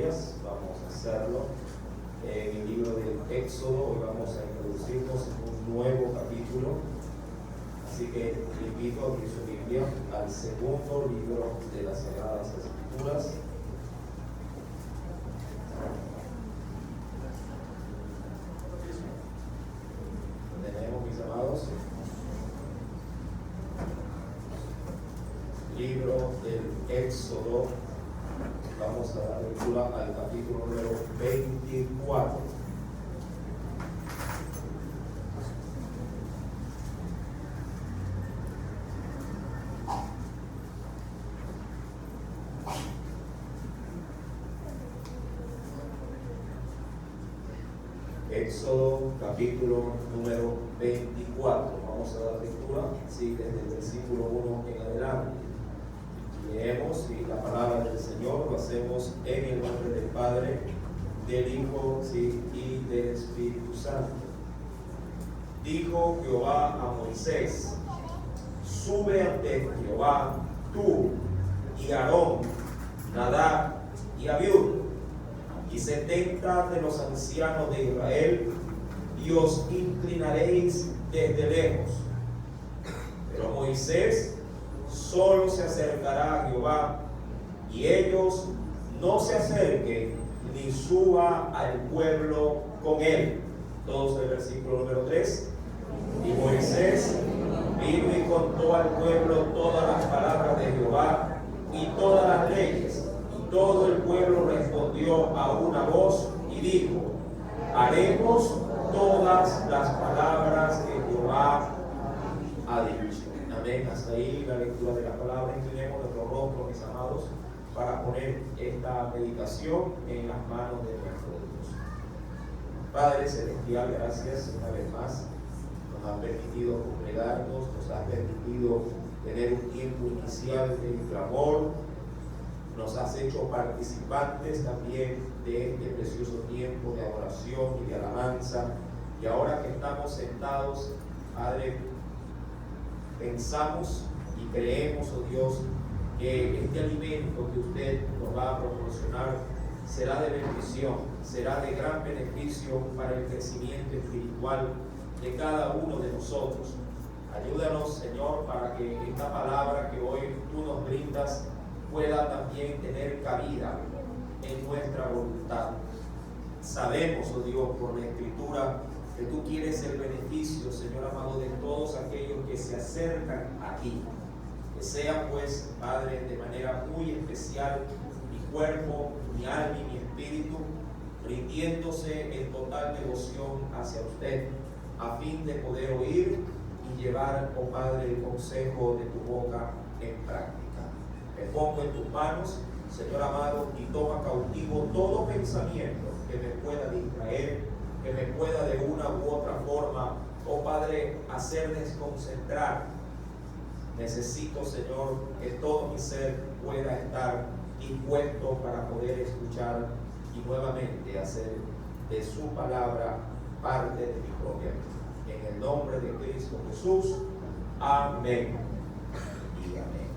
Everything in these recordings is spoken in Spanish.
Biblias, vamos a hacerlo en el libro del Éxodo. Hoy vamos a introducirnos en un nuevo capítulo, así que le invito a abrir su Biblia al segundo libro de las Sagradas Escrituras. Tenemos, mis amados, libro del Éxodo. Vamos a dar lectura al capítulo número 24. Éxodo capítulo número 24. Vamos a dar lectura, sí, desde el versículo 1 en adelante. Leemos y la palabra del Señor lo hacemos en el nombre del Padre, del Hijo, sí, y del Espíritu Santo. Dijo Jehová a Moisés: sube ante Jehová tú y Aarón, Nadab y Abiú, y 70 de los ancianos de Israel, y os inclinaréis desde lejos. Pero Moisés solo se acercará a Jehová, y ellos no se acerquen ni suba al pueblo con él. Todos el versículo número 3. Y Moisés vino y contó al pueblo todas las palabras de Jehová y todas las leyes. Y todo el pueblo respondió a una voz y dijo: haremos todas las palabras que Jehová ha dicho. Amén. Hasta ahí la lectura de la palabra. Inclinemos nuestro rostro, mis amados, para poner esta meditación en las manos de nuestro Dios. Padre celestial, gracias una vez más. Nos has permitido congregarnos, nos has permitido tener un tiempo inicial de clamor, nos has hecho participantes también de este precioso tiempo de adoración y de alabanza. Y ahora que estamos sentados, Padre, pensamos y creemos, oh Dios, que este alimento que usted nos va a proporcionar será de bendición, será de gran beneficio para el crecimiento espiritual de cada uno de nosotros. Ayúdanos, Señor, para que esta palabra que hoy tú nos brindas pueda también tener cabida en nuestra voluntad. Sabemos, oh Dios, por la Escritura, que tú quieres el beneficio, Señor amado, de todos aquellos que se acercan a ti. Que sea, pues, Padre, de manera muy especial mi cuerpo, mi alma y mi espíritu, rindiéndose en total devoción hacia usted, a fin de poder oír y llevar, oh Padre, el consejo de tu boca en práctica. Me pongo en tus manos, Señor amado, y toma cautivo todo pensamiento que me pueda distraer, que me pueda de una u otra forma, oh Padre, hacer desconcentrar. Necesito, Señor, que todo mi ser pueda estar dispuesto para poder escuchar y nuevamente hacer de su palabra parte de mi propia vida. En el nombre de Cristo Jesús, amén y amén.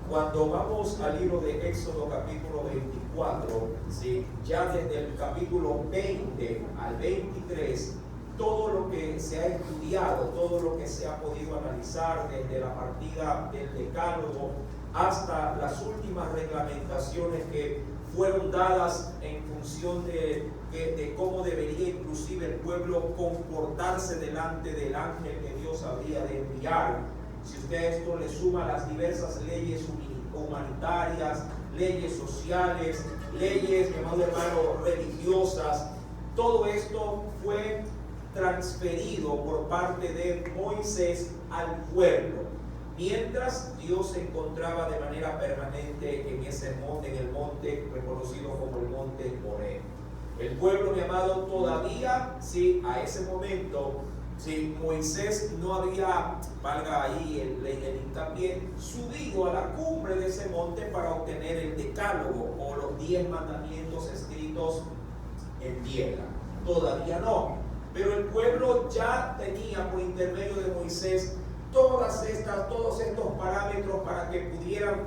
Cuando vamos al libro de Éxodo capítulo 24, ¿sí? Ya desde el capítulo 20 al 23, todo lo que se ha estudiado, todo lo que se ha podido analizar desde la partida del decálogo hasta las últimas reglamentaciones que fueron dadas en función de cómo debería inclusive el pueblo comportarse delante del ángel que Dios habría de enviar. Si usted a esto le suma las diversas leyes humanitarias, leyes sociales, leyes, mi amado hermano, religiosas, todo esto fue transferido por parte de Moisés al pueblo, mientras Dios se encontraba de manera permanente en ese monte, en el monte reconocido como el monte Horeb. El pueblo, mi amado, todavía, sí, a ese momento, sí, Moisés no había, valga ahí el hincapié, subido a la cumbre de ese monte para obtener el decálogo o los 10 mandamientos escritos en piedra. Todavía no. Pero el pueblo ya tenía por intermedio de Moisés todos estos parámetros para que pudieran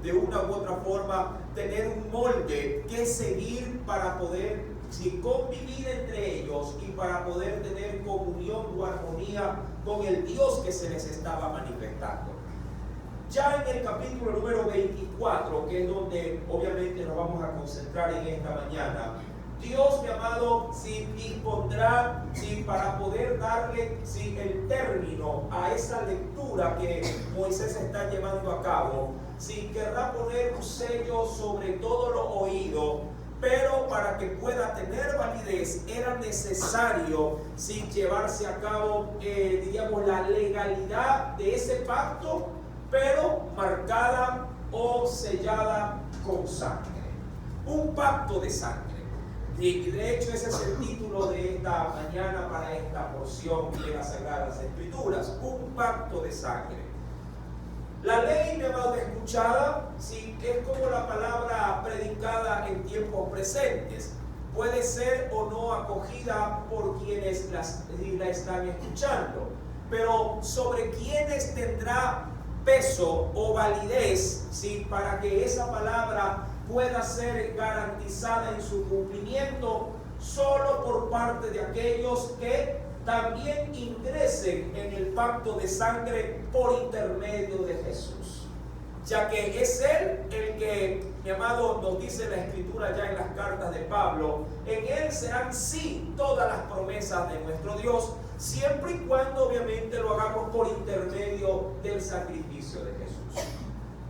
de una u otra forma tener un molde que seguir para poder convivir entre ellos y para poder tener comunión o armonía con el Dios que se les estaba manifestando. Ya en el capítulo número 24, que es donde obviamente nos vamos a concentrar en esta mañana, Dios, mi amado, dispondrá para poder darle el término a esa lectura que Moisés está llevando a cabo. Querrá poner un sello sobre todo lo oído, pero para que pueda tener validez era necesario llevarse a cabo, diríamos, la legalidad de ese pacto, pero marcada o sellada con sangre. Un pacto de sangre. Y de hecho ese es el título de esta mañana para esta porción de las Sagradas Escrituras, un pacto de sangre. La ley, mi amado, escuchada, es como la palabra predicada en tiempos presentes. Puede ser o no acogida por quienes la están escuchando, pero sobre quienes tendrá peso o validez, para que esa palabra pueda ser garantizada en su cumplimiento, solo por parte de aquellos que también ingresen en el pacto de sangre por intermedio de Jesús, ya que es Él el que, mi amado, nos dice la Escritura ya en las cartas de Pablo, en Él serán sí todas las promesas de nuestro Dios, siempre y cuando obviamente lo hagamos por intermedio del sacrificio de Jesús.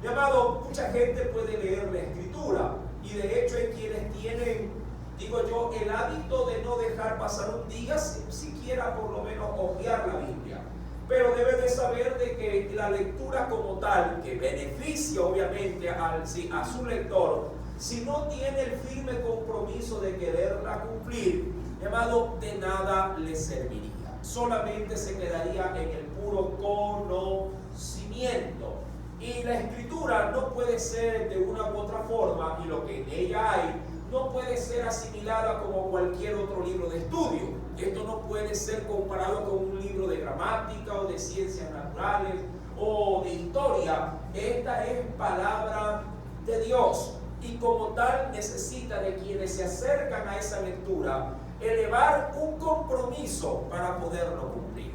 Mi amado, mucha gente puede leer la Escritura y de hecho hay quienes tienen, digo yo, el hábito de no dejar pasar un día sin siquiera por lo menos hojear la Biblia. Pero deben de saber de que la lectura como tal, que beneficia obviamente a su lector, si no tiene el firme compromiso de quererla cumplir, mi amado, de nada le serviría. Solamente se quedaría en el puro conocimiento. Y la Escritura no puede ser de una u otra forma, y lo que en ella hay, no puede ser asimilada como cualquier otro libro de estudio. Esto no puede ser comparado con un libro de gramática o de ciencias naturales o de historia. Esta es palabra de Dios y como tal necesita de quienes se acercan a esa lectura elevar un compromiso para poderlo cumplir.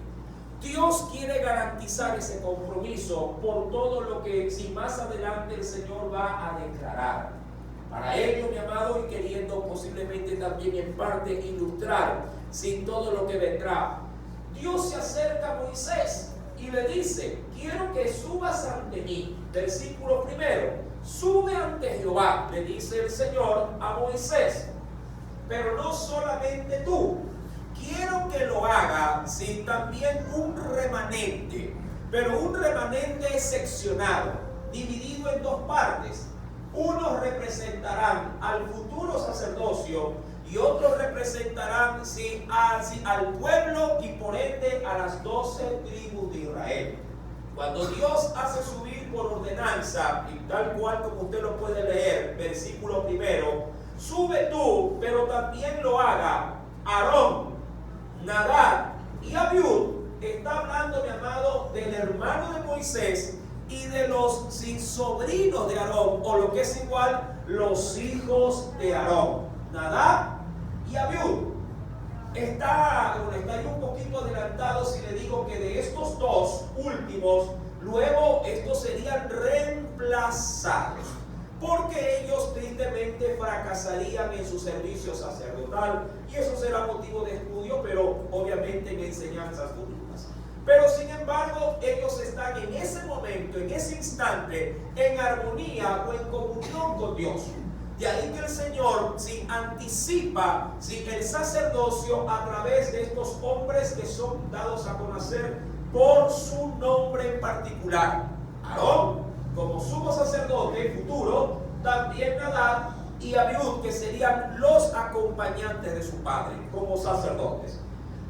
Dios quiere garantizar ese compromiso por todo lo que más adelante el Señor va a declarar. Para ello, mi amado, y queriendo posiblemente también en parte ilustrar todo lo que vendrá, Dios se acerca a Moisés y le dice: quiero que subas ante mí. Versículo 1, sube ante Jehová, le dice el Señor a Moisés, pero no solamente tú, quiero que lo haga también un remanente, pero un remanente seccionado, dividido en dos partes. Unos representarán al futuro sacerdocio y otros representarán al pueblo y por ende a las 12 tribus de Israel. Cuando Dios hace subir por ordenanza, y tal cual como usted lo puede leer, versículo 1, sube tú, pero también lo haga Aarón, Nadab y Abiud. Está hablando, mi amado, del hermano de Moisés y de los sobrinos de Aarón, o lo que es igual, los hijos de Aarón, Nadab y Abiud. Estaría un poquito adelantado si le digo que de estos dos últimos, luego estos serían reemplazados, porque ellos tristemente fracasarían en su servicio sacerdotal, y eso será motivo de estudio, pero obviamente en enseñanzas futuras. Pero sin embargo, ellos están en ese momento, en ese instante, en armonía o en comunión con Dios. De ahí que el Señor anticipa el sacerdocio a través de estos hombres que son dados a conocer por su nombre en particular. Aarón, como sumo sacerdote futuro, también Nadab y Abiud, que serían los acompañantes de su padre como sacerdotes.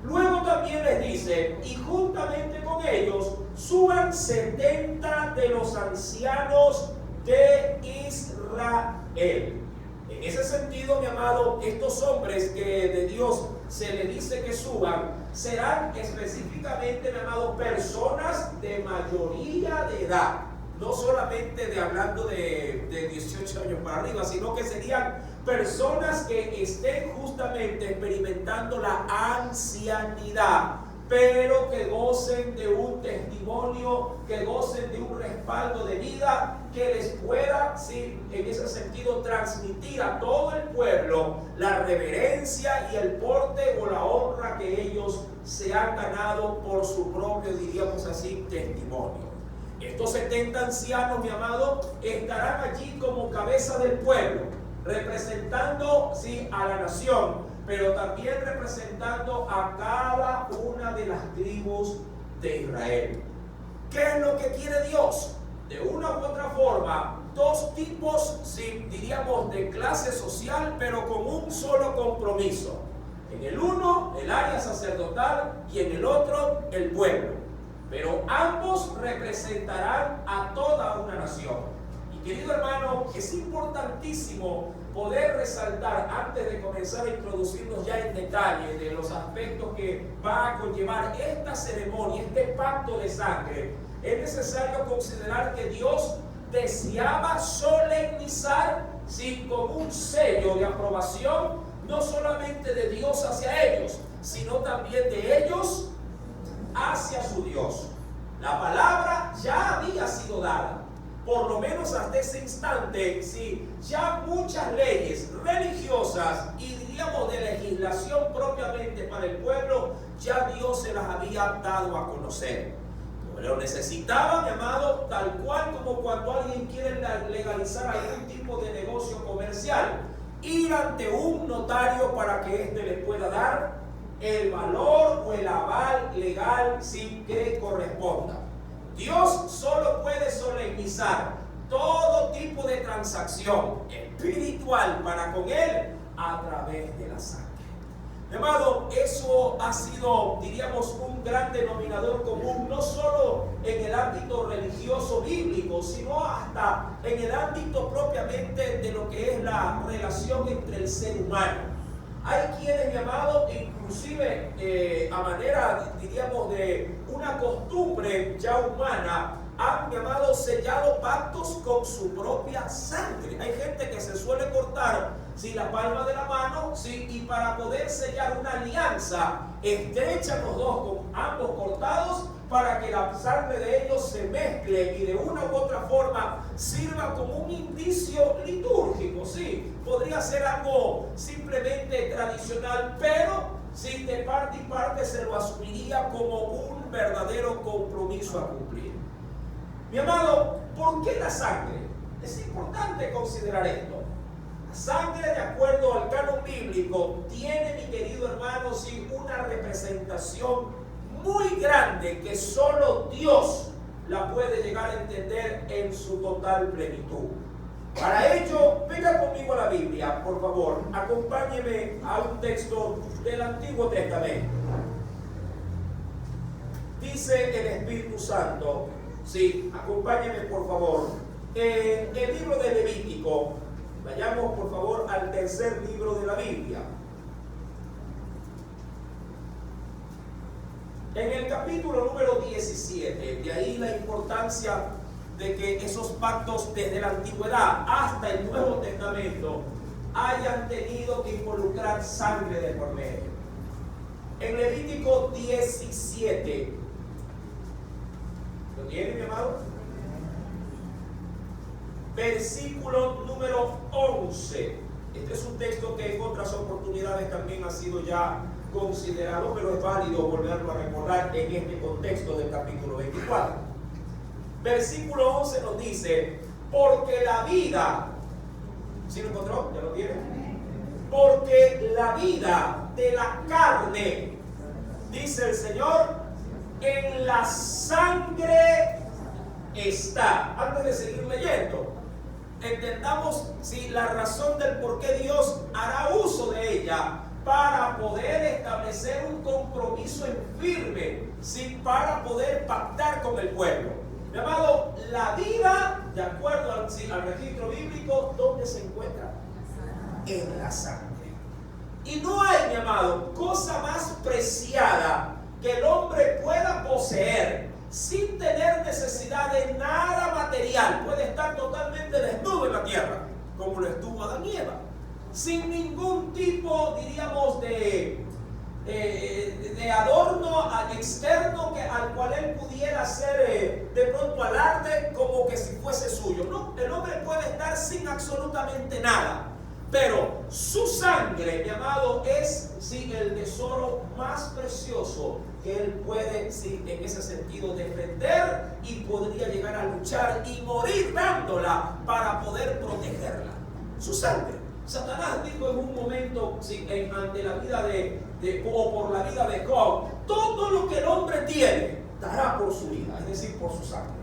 Luego también les dice: y juntamente con ellos suban 70 de los ancianos de Israel. En ese sentido, mi amado, estos hombres que de Dios se le dice que suban, serán específicamente, mi amado, personas de mayoría de edad. no solamente de hablando de 18 años para arriba, sino que serían personas que estén justamente experimentando la ancianidad, pero que gocen de un testimonio, que gocen de un respaldo de vida, que les pueda, sí, en ese sentido, transmitir a todo el pueblo la reverencia y el porte o la honra que ellos se han ganado por su propio, diríamos así, testimonio. Estos 70 ancianos, mi amado, estarán allí como cabeza del pueblo, representando, sí, a la nación, pero también representando a cada una de las tribus de Israel. ¿Qué es lo que quiere Dios? De una u otra forma, dos tipos, sí, diríamos, de clase social, pero con un solo compromiso. En el uno, el área sacerdotal, y en el otro, el pueblo. Pero ambos representarán a toda una nación. Y querido hermano, es importantísimo poder resaltar, antes de comenzar a introducirnos ya en detalle de los aspectos que va a conllevar esta ceremonia, este pacto de sangre, es necesario considerar que Dios deseaba solemnizar, sí, con un sello de aprobación, no solamente de Dios hacia ellos, sino también de ellos hacia su Dios. La palabra ya había sido dada. Por lo menos hasta ese instante, sí, ya muchas leyes religiosas y diríamos de legislación propiamente para el pueblo, ya Dios se las había dado a conocer. Pero necesitaba, mi amado, tal cual como cuando alguien quiere legalizar algún tipo de negocio comercial, ir ante un notario para que éste le pueda dar el valor o el aval legal sin que corresponda. Dios solo puede solemnizar todo tipo de transacción espiritual para con Él a través de la sangre. Mi amado, eso ha sido, diríamos, un gran denominador común, no solo en el ámbito religioso bíblico, sino hasta en el ámbito propiamente de lo que es la relación entre el ser humano. Hay quienes, mi amado, inclusive a manera, diríamos, de una costumbre ya humana, han, mi amado, sellado pactos con su propia sangre. Hay gente que se suele cortar, sí, la palma de la mano, sí, y para poder sellar una alianza, estrechan los dos con ambos cortados para que la sangre de ellos se mezcle y de una u otra forma sirva como un indicio litúrgico. Sí, podría ser algo simplemente tradicional, pero sí, de parte y parte se lo asumiría como un verdadero compromiso a cumplir. Mi amado, ¿por qué la sangre? Es importante considerar esto. La sangre, de acuerdo al canon bíblico, tiene, mi querido hermano, sí, una representación muy grande que solo Dios la puede llegar a entender en su total plenitud. Para ello, venga conmigo a la Biblia, por favor. Acompáñeme a un texto del Antiguo Testamento. Dice el Espíritu Santo, sí, acompáñeme por favor, en el libro de Levítico. Vayamos por favor al tercer libro de la Biblia. En el capítulo número 17, de ahí la importancia de que esos pactos desde la antigüedad hasta el Nuevo Testamento hayan tenido que involucrar sangre de por medio. En Levítico 17, ¿lo tiene, mi amado? Versículo número 11. Este es un texto que en otras oportunidades también ha sido ya considerado, pero es válido volverlo a recordar en este contexto del capítulo 24. Versículo 11 nos dice: porque la vida, ¿sí lo encontró? ¿Ya lo tiene? Porque la vida de la carne, dice el Señor, en la sangre está. Antes de seguir leyendo, entendamos si la razón del por qué Dios hará uso de ella para poder establecer un compromiso en firme, ¿sí?, para poder pactar con el pueblo. Mi amado, la vida, de acuerdo al registro bíblico, ¿dónde se encuentra? En la sangre. Y no hay, mi amado, cosa más preciada que el hombre pueda poseer sin tener necesidad de nada material. Puede estar totalmente desnudo en la tierra, como lo estuvo Adán y Eva, sin ningún tipo, diríamos, de adorno externo al cual él pudiera hacer de pronto alarde como que si fuese suyo. No, el hombre puede estar sin absolutamente nada, pero su sangre, mi amado, es el tesoro más precioso que él puede, en ese sentido, defender, y podría llegar a luchar y morir dándola para poder protegerla. Su sangre. Satanás dijo en un momento, ante la vida o por la vida de Job, todo lo que el hombre tiene dará por su vida, es decir, por su sangre.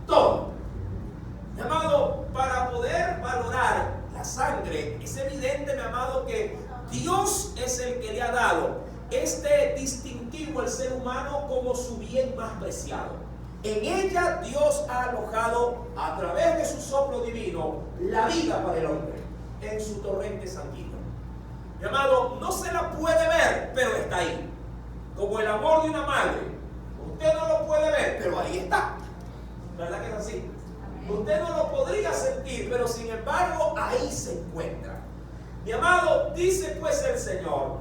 Todo. Mi amado, para poder valorar la sangre, es evidente, mi amado, que Dios es el que le ha dado este distintivo al ser humano como su bien más preciado. En ella Dios ha alojado, a través de su soplo divino, la vida para el hombre en su torrente sanguíneo. Mi amado, no se la puede ver, pero está ahí. Como el amor de una madre. Usted no lo puede ver, pero ahí está. ¿Verdad que es así? Usted no lo podría sentir, pero sin embargo ahí se encuentra. Mi amado, dice pues el Señor,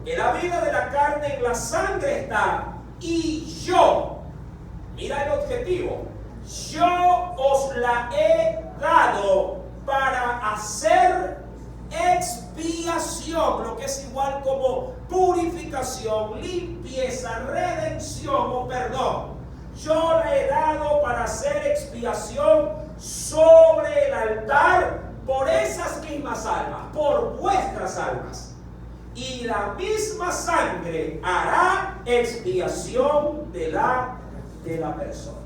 que la vida de la carne en la sangre está, y yo, mira el objetivo, yo os la he dado para hacer expiación, lo que es igual como purificación, limpieza, redención o perdón. Yo la he dado para hacer expiación sobre el altar por esas mismas almas, por vuestras almas. Y la misma sangre hará expiación de la persona.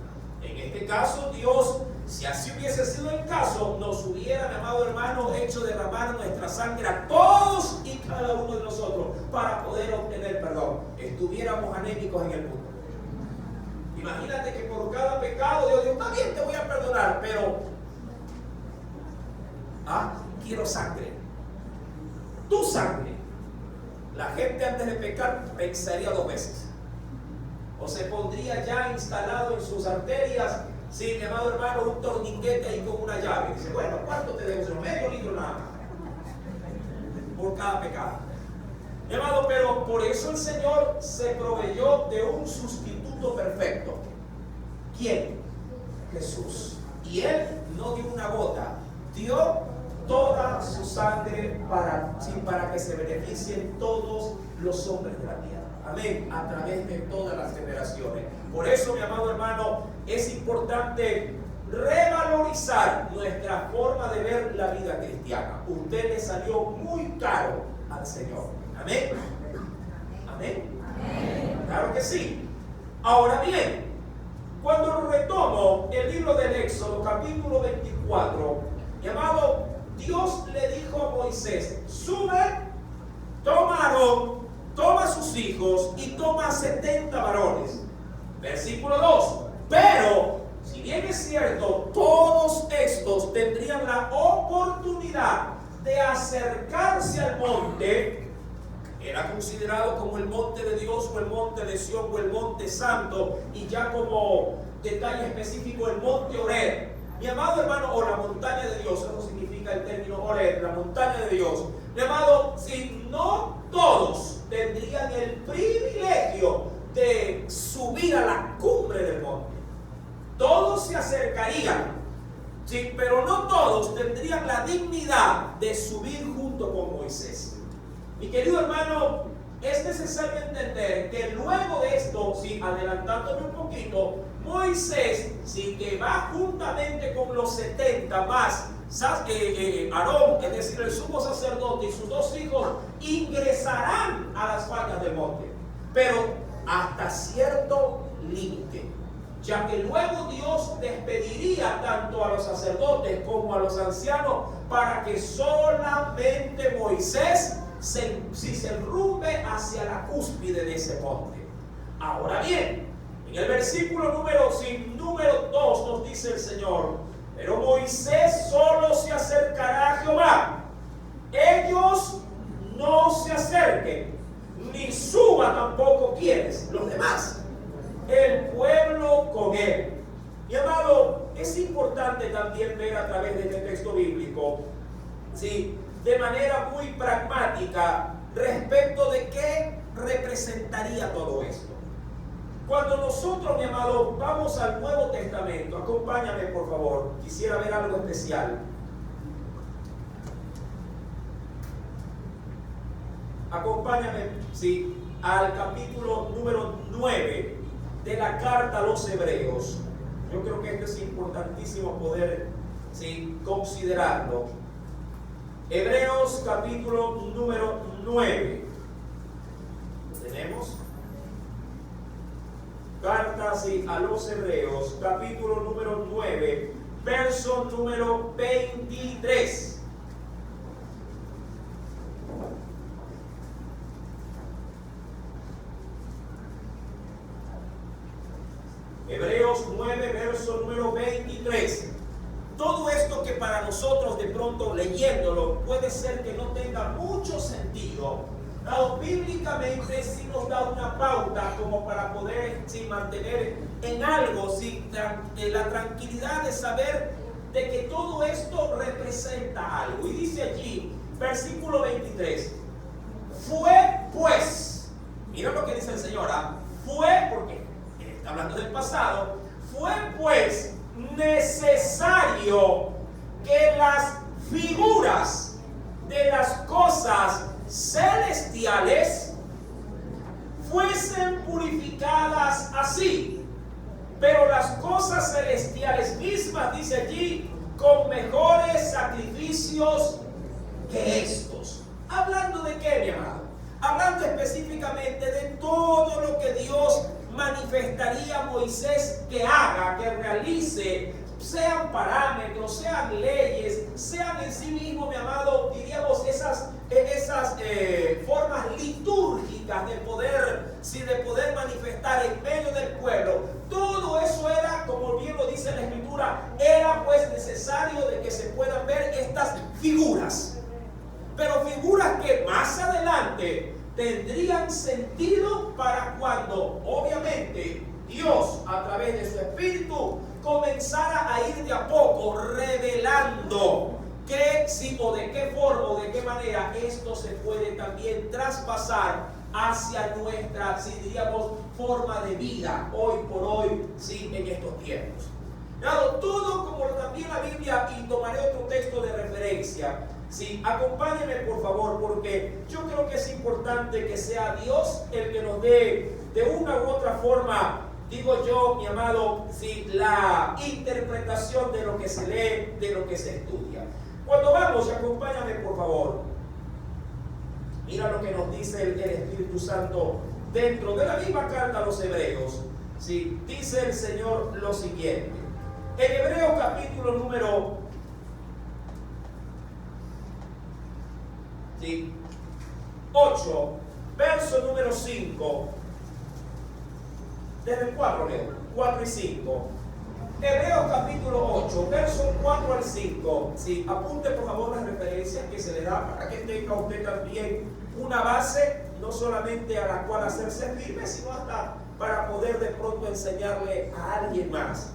En este caso, Dios, si así hubiese sido el caso, nos hubiera, mi amado hermano, hecho derramar nuestra sangre a todos y cada uno de nosotros para poder obtener perdón. Estuviéramos anémicos en el mundo. Imagínate que por cada pecado Dios dice, está bien, te voy a perdonar, pero quiero sangre. Tu sangre. La gente antes de pecar pensaría 2 veces. O se pondría ya instalado en sus arterias, sí, mi amado hermano, un torniquete ahí con una llave. Dice, bueno, ¿cuánto te debo? Medio litro nada más. Por cada pecado. Mi amado, pero por eso el Señor se proveyó de un sustituto perfecto. ¿Quién? Jesús. Y Él no dio una gota, dio toda su sangre para que se beneficien todos los hombres de la tierra. Amén. A través de todas las generaciones. Por eso, mi amado hermano, es importante revalorizar nuestra forma de ver la vida cristiana. Usted le salió muy caro al Señor. Amén. Amén. Amén. Claro que sí. Ahora bien, cuando retomo el libro del Éxodo, capítulo 24, llamado, Dios le dijo a Moisés, sube, toma a Aarón, toma a sus hijos y toma a 70 varones. Versículo 2. Pero, si bien es cierto, todos estos tendrían la oportunidad de acercarse al monte. Era considerado como el monte de Dios o el monte de Sión o el monte santo, y ya como detalle específico el monte Horeb. Mi amado hermano, o la montaña de Dios, eso significa el término Horeb, la montaña de Dios. Mi amado, si no todos tendrían el privilegio de subir a la cumbre del monte. Todos se acercarían, sí, pero no todos tendrían la dignidad de subir junto con Moisés. Mi querido hermano, es necesario entender que luego de esto, sí, adelantándome un poquito, Moisés, sí, que va juntamente con los 70 más Aarón, es decir, el sumo sacerdote y sus 2 hijos, ingresarán a las faldas del monte, pero hasta cierto límite, ya que luego Dios despediría tanto a los sacerdotes como a los ancianos para que solamente Moisés se enrumbe hacia la cúspide de ese monte. Ahora bien, en el versículo número 2 nos dice el Señor, pero Moisés solo se acercará a Jehová. Ellos no se acerquen, ni suba tampoco quienes, los demás. El pueblo también ver a través de este texto bíblico, ¿sí?, de manera muy pragmática respecto de qué representaría todo esto. Cuando nosotros, mi amado, vamos al Nuevo Testamento, acompáñame por favor, quisiera ver algo especial. Acompáñame, sí, al capítulo número 9 de la carta a los Hebreos. Yo creo que esto es importantísimo poder, sí, considerarlo. Hebreos capítulo número 9. ¿Tenemos? Carta, sí, a los Hebreos, capítulo número 9, verso número 23. Hebreos 9, verso número 23. Todo esto que para nosotros de pronto leyéndolo puede ser que no tenga mucho sentido, dado bíblicamente sí nos da una pauta como para poder mantener en algo la tranquilidad de saber de que todo esto representa algo. Y dice allí, versículo 23, fue pues, mira lo que dice el Señor, fue, porque está hablando del pasado, fue pues necesario que las figuras de las cosas celestiales fuesen purificadas así, pero las cosas celestiales mismas, dice allí, con mejores sacrificios que estos. ¿Hablando de qué, mi amado? Hablando específicamente de todo lo que Dios manifestaría a Moisés que haga, que realice, sean parámetros, sean leyes, sean en sí mismo, mi amado, diríamos esas formas litúrgicas de poder manifestar en medio del pueblo. Todo eso era, como bien lo dice la Escritura, era pues necesario de que se puedan ver estas figuras, pero figuras que más adelante tendrían sentido para cuando, obviamente, Dios, a través de su Espíritu, comenzara a ir de a poco revelando que si o de qué forma o de qué manera esto se puede también traspasar hacia nuestra, si diríamos, forma de vida hoy por hoy, sí, en estos tiempos. Dado todo como también la Biblia, y tomaré otro texto de referencia. Sí, acompáñenme por favor, porque yo creo que es importante que sea Dios el que nos dé de una u otra forma, digo yo, mi amado, sí, la interpretación de lo que se lee, de lo que se estudia. Cuando vamos, acompáñame por favor. Mira lo que nos dice el Espíritu Santo dentro de la misma carta a los Hebreos. Sí, dice el Señor lo siguiente. En Hebreos capítulo número 8, verso número 5, desde el 4 leo, 4 y 5. Hebreos capítulo 8, verso 4 al 5. Sí, apunte por favor las referencias que se le da para que tenga usted también una base, no solamente a la cual hacerse firme, sino hasta para poder de pronto enseñarle a alguien más.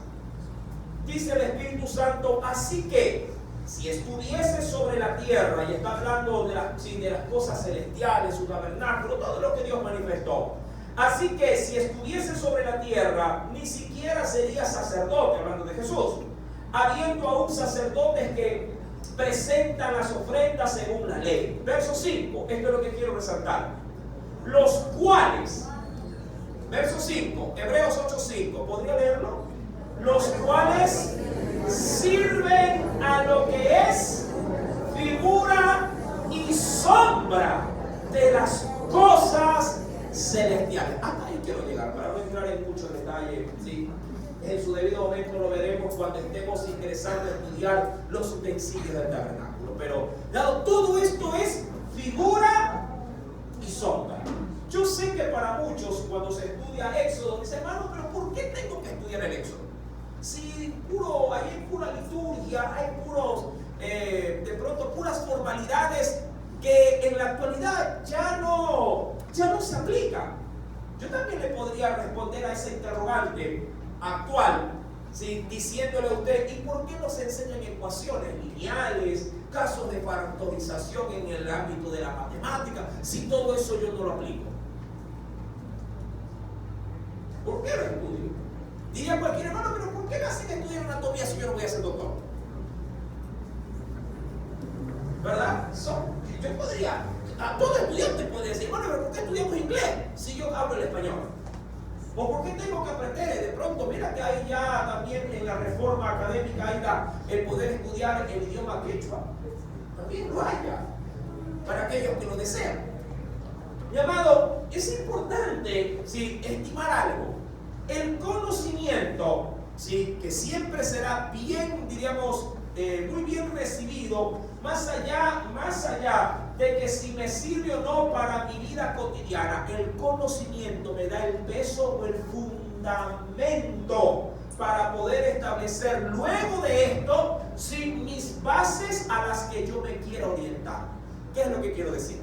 Dice el Espíritu Santo, así que si estuviese sobre la tierra, y está hablando de las cosas celestiales, su tabernáculo, todo lo que Dios manifestó. Así que si estuviese sobre la tierra, ni siquiera sería sacerdote, hablando de Jesús, habiendo aún sacerdotes que presentan las ofrendas según la ley. Verso 5, esto es lo que quiero resaltar. Los cuales, verso 5, Hebreos 8:5, ¿podría leerlo? Los cuales sirven a lo que es figura y sombra de las cosas celestiales. Hasta ahí quiero llegar, para no entrar en mucho detalle, ¿sí? En su debido momento lo veremos cuando estemos ingresando a estudiar los utensilios del tabernáculo. Pero dado todo esto es figura y sombra. Yo sé que para muchos cuando se estudia Éxodo, dicen, hermano, pero ¿por qué tengo que estudiar el Éxodo? Si hay pura liturgia, hay de pronto puras formalidades que en la actualidad ya no se aplican. Yo también le podría responder a ese interrogante actual, ¿sí?, diciéndole a usted, ¿y por qué no se enseñan ecuaciones lineales, casos de factorización en el ámbito de la matemática, si todo eso yo no lo aplico? ¿Por qué lo estudio? Diría cualquier hermano, pero ¿por qué me hacen estudiar anatomía si yo no voy a ser doctor? ¿Verdad? Yo podría, a todo estudiante podría decir, bueno, pero ¿por qué estudiamos inglés si yo hablo el español? ¿O por qué tengo que aprender? De pronto, mira que hay ya también en la reforma académica hay el poder estudiar el idioma quechua. También lo hay ya, para aquellos que lo desean. Mi amado, es importante, ¿sí?, estimar algo. El conocimiento, ¿sí?, que siempre será bien, diríamos, muy bien recibido, más allá de que si me sirve o no para mi vida cotidiana, el conocimiento me da el peso o el fundamento para poder establecer luego de esto, ¿sí?, mis bases a las que yo me quiero orientar. ¿Qué es lo que quiero decir?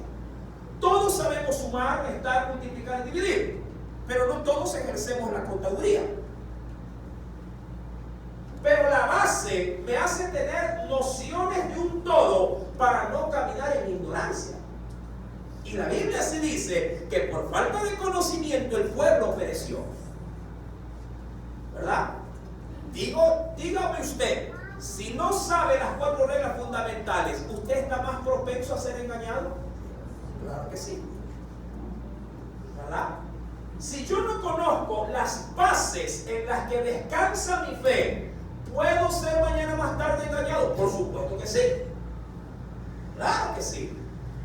Todos sabemos sumar, restar, multiplicar y dividir, pero no todos ejercemos la contaduría. Pero la base me hace tener nociones de un todo para no caminar en ignorancia. Y la Biblia sí dice que por falta de conocimiento el pueblo pereció. ¿Verdad? Dígame usted, si no sabe las 4 reglas fundamentales, ¿usted está más propenso a ser engañado? Claro que sí. ¿Verdad? Si yo no conozco las bases en las que descansa mi fe, ¿puedo ser mañana más tarde engañado? Por supuesto que sí. Claro que sí.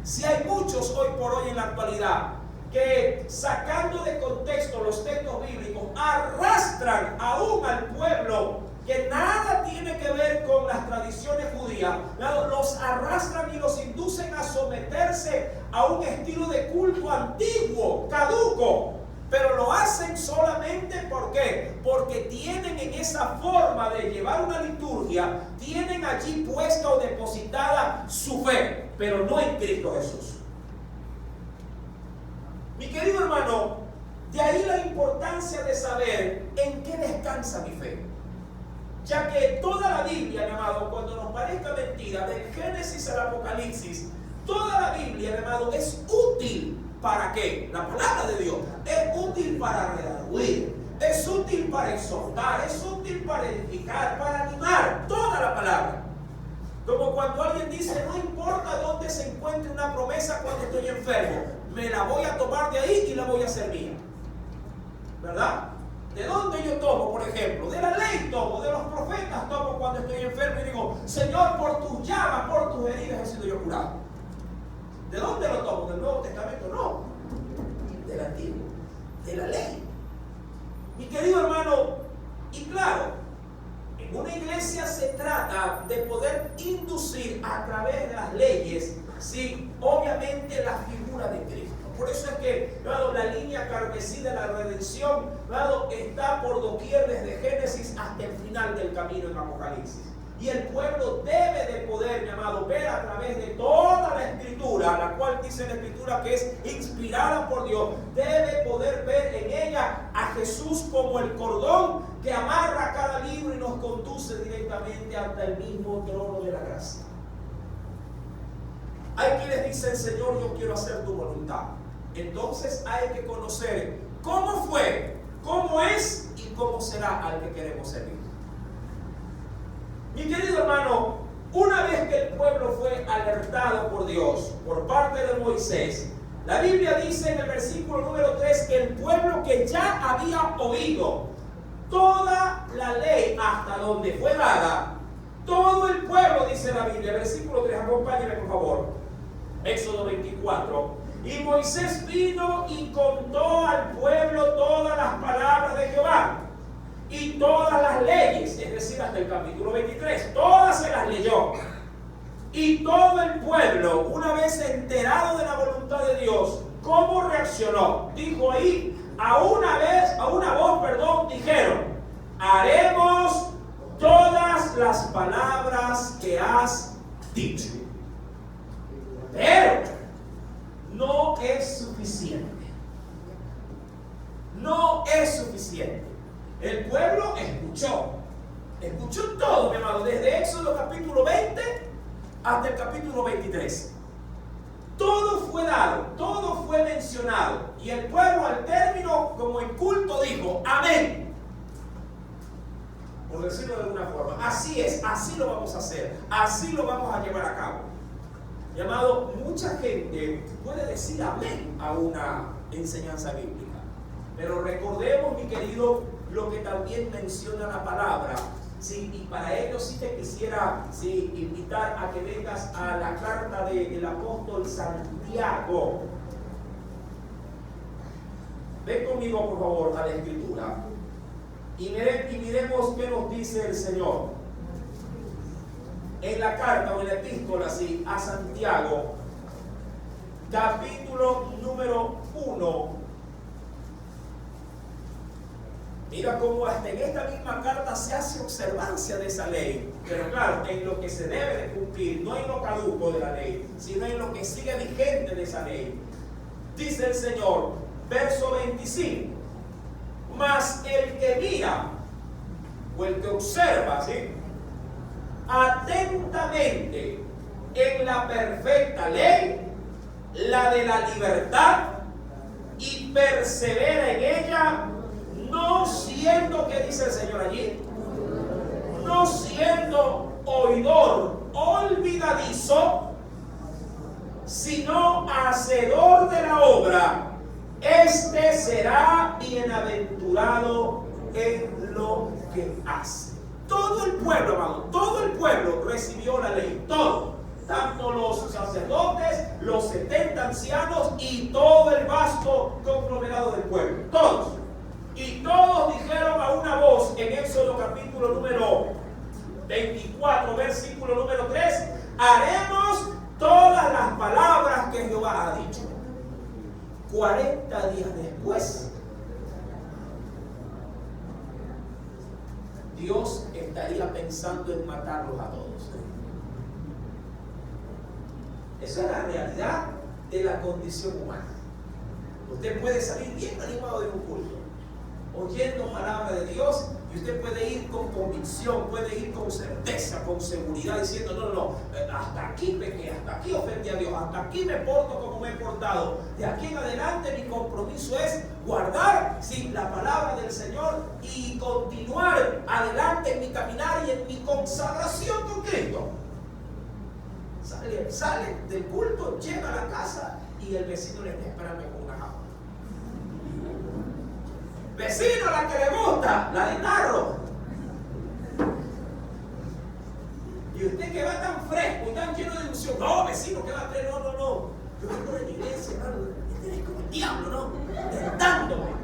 Si hay muchos hoy por hoy en la actualidad que, sacando de contexto los textos bíblicos, arrastran aún al pueblo que nada tiene que ver con las tradiciones judías, los arrastran y los inducen a someterse a un estilo de culto antiguo, caduco. Pero lo hacen solamente, ¿por qué? Porque tienen en esa forma de llevar una liturgia, tienen allí puesta o depositada su fe, pero no en Cristo Jesús. Mi querido hermano, de ahí la importancia de saber en qué descansa mi fe. Ya que toda la Biblia, mi amado, cuando nos parezca mentira, del Génesis al Apocalipsis, toda la Biblia, mi amado, es útil. ¿Para qué? La palabra de Dios es útil para redarguir, es útil para exhortar, es útil para edificar, para animar, toda la palabra. Como cuando alguien dice, no importa dónde se encuentre una promesa cuando estoy enfermo, me la voy a tomar de ahí y la voy a hacer mía. ¿Verdad? ¿De dónde yo tomo, por ejemplo? De la ley tomo, de los profetas tomo cuando estoy enfermo y digo, Señor, por tus llagas, por tus heridas he sido yo curado. ¿De dónde lo tomo? ¿Del Nuevo Testamento? No. Del Antiguo. De la ley. Mi querido hermano, y claro, en una iglesia se trata de poder inducir a través de las leyes, sí, obviamente la figura de Cristo. Por eso es que, la línea carmesí de la redención, está por doquier desde Génesis hasta el final del camino en Apocalipsis. Y el pueblo debe de poder, mi amado, ver a través de toda la Escritura, la cual dice la Escritura que es inspirada por Dios, debe poder ver en ella a Jesús como el cordón que amarra cada libro y nos conduce directamente hasta el mismo trono de la gracia. Hay quienes dicen, Señor, yo quiero hacer tu voluntad. Entonces hay que conocer cómo fue, cómo es y cómo será al que queremos servir. Mi querido hermano, una vez que el pueblo fue alertado por Dios, por parte de Moisés, la Biblia dice en el versículo número 3 que el pueblo que ya había oído toda la ley hasta donde fue dada, todo el pueblo, dice la Biblia, versículo 3, acompáñenme por favor, Éxodo 24, y Moisés vino y contó al pueblo todas las palabras de Jehová y todas las leyes, es decir, hasta el capítulo 23, todas se las leyó. Y todo el pueblo, una vez enterado de la voluntad de Dios, ¿cómo reaccionó? Dijo ahí, a una voz, dijeron, haremos todas las palabras que has dicho. Pero no es suficiente. No es suficiente. El pueblo escuchó, amado, desde Éxodo capítulo 20 hasta el capítulo 23. Todo fue dado, todo fue mencionado. Y el pueblo al término, como en culto, dijo, amén. Por decirlo de alguna forma. Así es, así lo vamos a hacer. Así lo vamos a llevar a cabo. Mi amado, mucha gente puede decir amén a una enseñanza bíblica. Pero recordemos, mi querido, lo que también menciona la palabra. Sí, y para ello sí te quisiera invitar a que vengas a la carta del apóstol Santiago. Ven conmigo, por favor, a la escritura. Y miremos qué nos dice el Señor. En la carta o en la epístola a Santiago, capítulo número 1. Mira cómo hasta en esta misma carta se hace observancia de esa ley. Pero claro, en lo que se debe de cumplir, no en lo caduco de la ley, sino en lo que sigue vigente de esa ley. Dice el Señor, verso 25. Mas el que mira, o el que observa, ¿sí?, atentamente en la perfecta ley, la de la libertad, y persevera en ella, no siendo, ¿qué dice el Señor allí? No siendo oidor olvidadizo, sino hacedor de la obra, este será bienaventurado en lo que hace. Todo el pueblo, amado, todo el pueblo recibió la ley, todo. Tanto los sacerdotes, los 70 ancianos y todo el vasto conglomerado del pueblo, todos. Y todos dijeron a una voz en Éxodo capítulo número 24, versículo número 3, haremos todas las palabras que Jehová ha dicho. 40 días después, Dios estaría pensando en matarlos a todos. Esa es la realidad de la condición humana. Usted puede salir bien animado de un culto, oyendo palabra de Dios, y usted puede ir con convicción, puede ir con certeza, con seguridad, diciendo, no, hasta aquí pequé, hasta aquí ofendí a Dios, hasta aquí me porto como me he portado. De aquí en adelante mi compromiso es guardar la palabra del Señor y continuar adelante en mi caminar y en mi consagración con Cristo. Sale del culto, llega a la casa y el vecino le está esperando con una java. Vecino, la que le gusta, la de tarro. Y usted que va tan fresco y tan lleno de ilusión, no, vecino, que va a creer, no. Yo vengo de la iglesia, hermano, este es como el diablo, ¿no? Tentándome.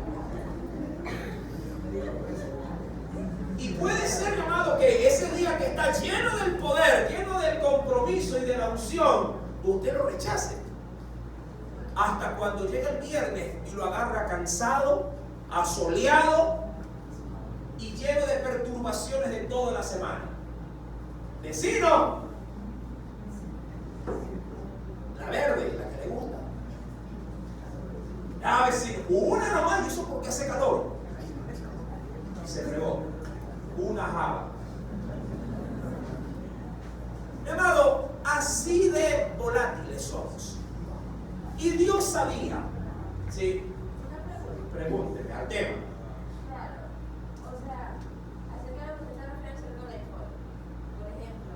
Y puede ser, llamado, que ese día que está lleno del poder, lleno del compromiso y de la unción, usted lo rechace. Hasta cuando llega el viernes y lo agarra cansado, asoleado y lleno de perturbaciones de toda la semana. Vecino, la verde, la que le gusta. A vecino, una nomás, y eso porque hace calor. Y se fregó. Una java. Mi amado, así de volátiles somos. Y Dios sabía, ¿sí? Pregúnteme al tema. Claro, o sea, acerca de lo que se está refiriendo con la escuela. Por ejemplo,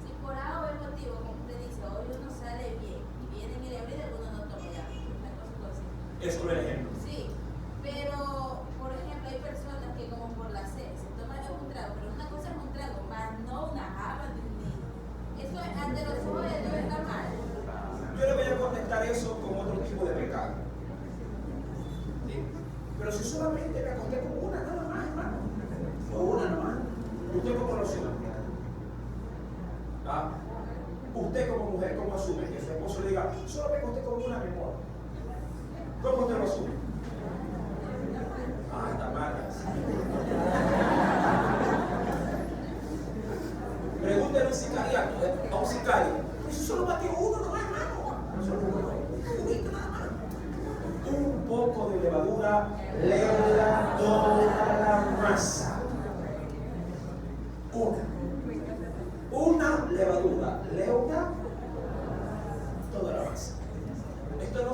si por A o B motivo, como usted dice, hoy uno sale bien y viene en el abril, uno no toma ya. Una cosa así. Eso es el ejemplo. Sí, pero, por ejemplo, hay personas que como por la sed se toman un trago, pero una cosa es un trago, más no una java ni. Eso ante los ojos de Dios está mal. Yo le voy a contestar eso con otro tipo de pecado. ¿Sí? Pero si solamente me acosté con una, nada más, hermano. O una nomás. ¿Usted cómo lo asume? ¿Ah? Usted como mujer, ¿cómo asume? Que su esposo le diga, solo me acosté con una, mi amor. ¿Cómo usted lo asume? Ah, está mal. Pregúntale a un sicariato, a un sicario. Eso solo batió uno nomás, hermano. Solo uno. Nada más. Un poco de levadura leuda toda la masa. Una.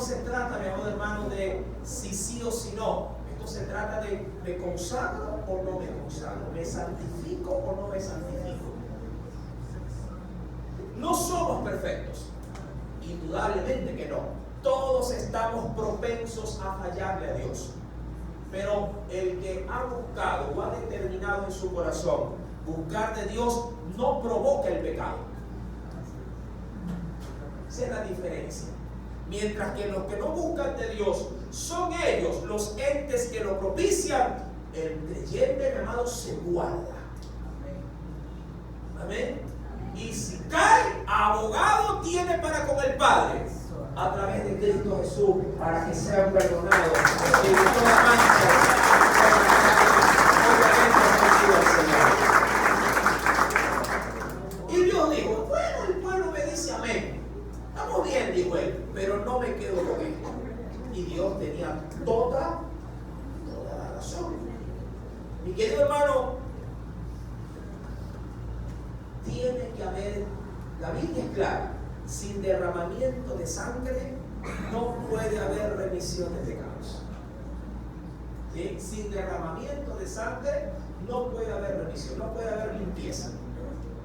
se trata, mi amado hermano, de si sí o si no. Esto se trata de ¿me consagro o no me consagro? ¿Me santifico o no me santifico? No somos perfectos, indudablemente que no. Todos estamos propensos a fallarle a Dios. Pero el que ha buscado o ha determinado en su corazón buscar de Dios no provoca el pecado. Esa es la diferencia. Mientras que los que no buscan de Dios son ellos los entes que lo propician, el creyente, mi amado, se guarda. Amén. Y si cae, abogado tiene para con el Padre a través de Cristo Jesús, para que sean perdonados de toda mancha, y Dios dijo, bueno, el pueblo me dice amén. Estamos bien, dijo él, pero no me quedo con esto. Y Dios tenía toda la razón. Mi querido hermano, tiene que haber, la Biblia es clara, sin derramamiento de sangre no puede haber remisión de pecados. ¿Sí? Sin derramamiento de sangre no puede haber remisión, no puede haber limpieza.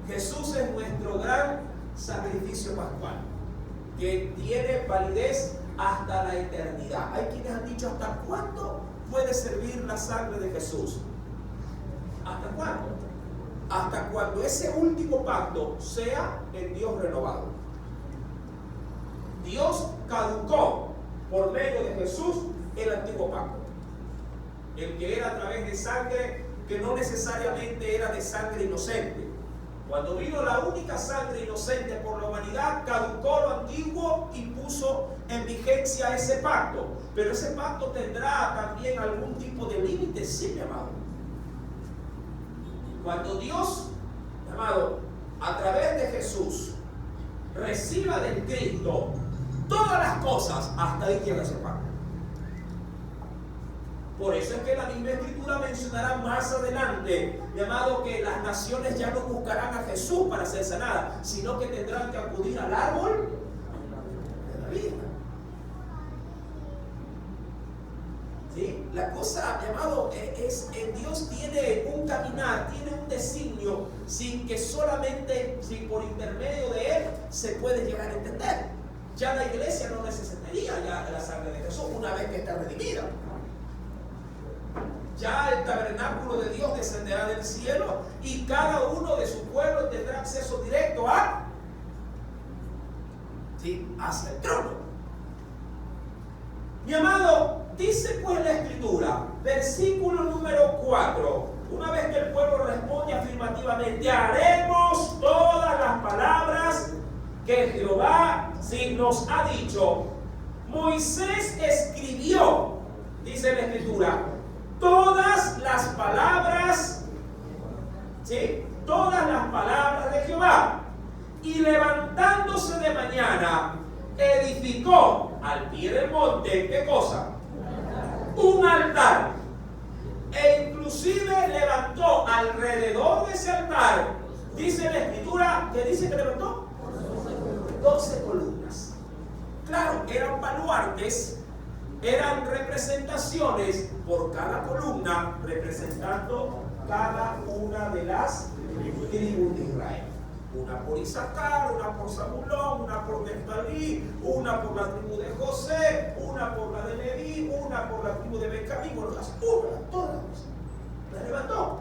Jesús es nuestro gran sacrificio pascual, que tiene validez hasta la eternidad. Hay quienes han dicho, ¿hasta cuándo puede servir la sangre de Jesús? ¿Hasta cuándo? Hasta cuando ese último pacto sea en Dios renovado. Dios caducó por medio de Jesús el antiguo pacto, el que era a través de sangre que no necesariamente era de sangre inocente. Cuando vino la única sangre inocente por la humanidad, caducó lo antiguo y puso en vigencia ese pacto. Pero ese pacto tendrá también algún tipo de límite, sí, mi amado. Cuando Dios, mi amado, a través de Jesús, reciba del Cristo todas las cosas, hasta ahí llega ese pacto. Por eso es que la misma Escritura mencionará más adelante, llamado, que las naciones ya no buscarán a Jesús para ser sanadas, sino que tendrán que acudir al árbol de la vida. ¿Sí? La cosa, llamado, es Dios tiene un caminar, tiene un designio, sin que solamente, sin por intermedio de Él, se puede llegar a entender. Ya la iglesia no necesitaría ya la sangre de Jesús una vez que está redimida. Ya el tabernáculo de Dios descenderá del cielo y cada uno de su pueblo tendrá acceso directo hacia el trono. Mi amado, dice pues la Escritura, versículo número 4, una vez que el pueblo responde afirmativamente, haremos todas las palabras que Jehová nos ha dicho. Moisés escribió, dice la Escritura, todas las palabras, ¿sí? Todas las palabras de Jehová. Y levantándose de mañana, edificó al pie del monte, ¿qué cosa? Un altar. E inclusive levantó alrededor de ese altar, dice la Escritura, ¿qué dice que levantó? 12 columnas. Claro, eran baluartes, eran representaciones por cada columna, representando cada una de las tribus de Israel. Una por Isaacar, una por Zabulón, una por Neftalí, una por la tribu de José, una por la de Leví, una por la tribu de Benjamín. Bueno, todas las levantó,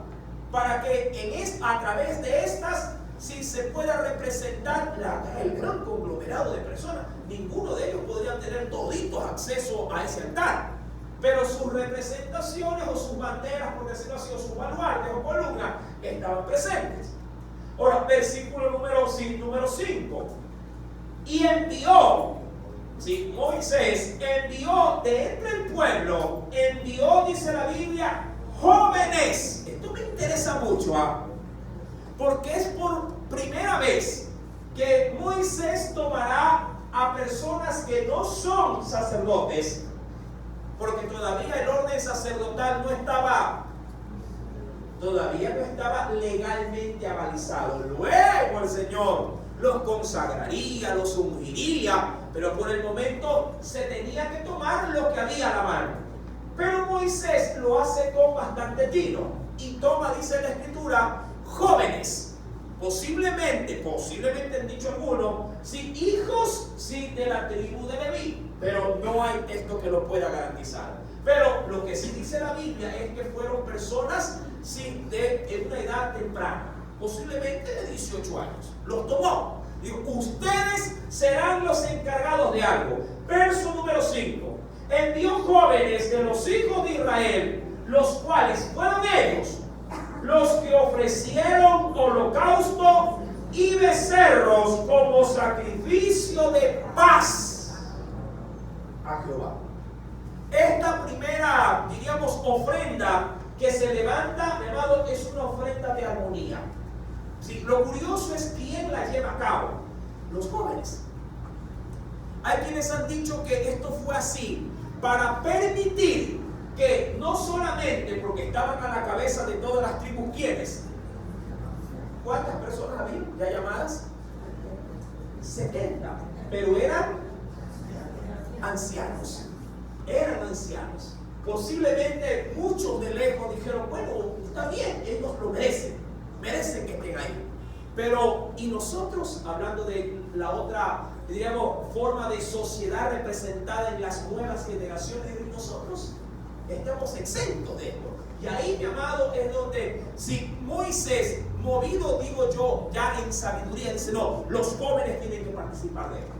para que a través de estas sí se pueda representar el gran conglomerado de personas. Ninguno de ellos podría tener toditos acceso a ese altar, pero sus representaciones o sus banderas, por decirlo así, o sus baluartes o columnas estaban presentes. Ahora, versículo número 5. Y envió, ¿sí? Moisés envió de entre el pueblo, dice la Biblia, jóvenes. Esto me interesa mucho, porque es por primera vez que Moisés tomará a personas que no son sacerdotes, porque todavía el orden sacerdotal todavía no estaba legalmente avalizado. Luego el Señor los consagraría, los ungiría, pero por el momento se tenía que tomar lo que había a la mano. Pero Moisés lo hace con bastante tino y toma, dice la Escritura, jóvenes, posiblemente han dicho algunos, sí, hijos, sí, de la tribu de Leví, pero no hay texto que lo pueda garantizar. Pero lo que sí dice la Biblia es que fueron personas, sí, de una edad temprana, posiblemente de 18 años. Los tomó. Digo, ustedes serán los encargados de algo. Verso número 5. Envió jóvenes de los hijos de Israel, los cuales fueron ellos los que ofrecieron holocausto y becerros como sacrificio de paz a Jehová. Esta primera, diríamos, ofrenda que se levanta, mi amado, es una ofrenda de armonía. Sí, lo curioso es quién la lleva a cabo. Los jóvenes. Hay quienes han dicho que esto fue así para permitir que no solamente porque estaban a la cabeza de todas las tribus, ¿quiénes? ¿Cuántas personas había ya llamadas? 70, pero eran ancianos. Eran ancianos. Posiblemente muchos de lejos dijeron, bueno, está bien, ellos lo merecen que estén ahí. Pero, ¿y nosotros? Hablando de la otra, diríamos, forma de sociedad representada en las nuevas generaciones, de nosotros estamos exentos de esto. Y ahí, mi amado, es donde, si Moisés, movido, digo yo, ya en sabiduría, dice, no, los jóvenes tienen que participar de esto.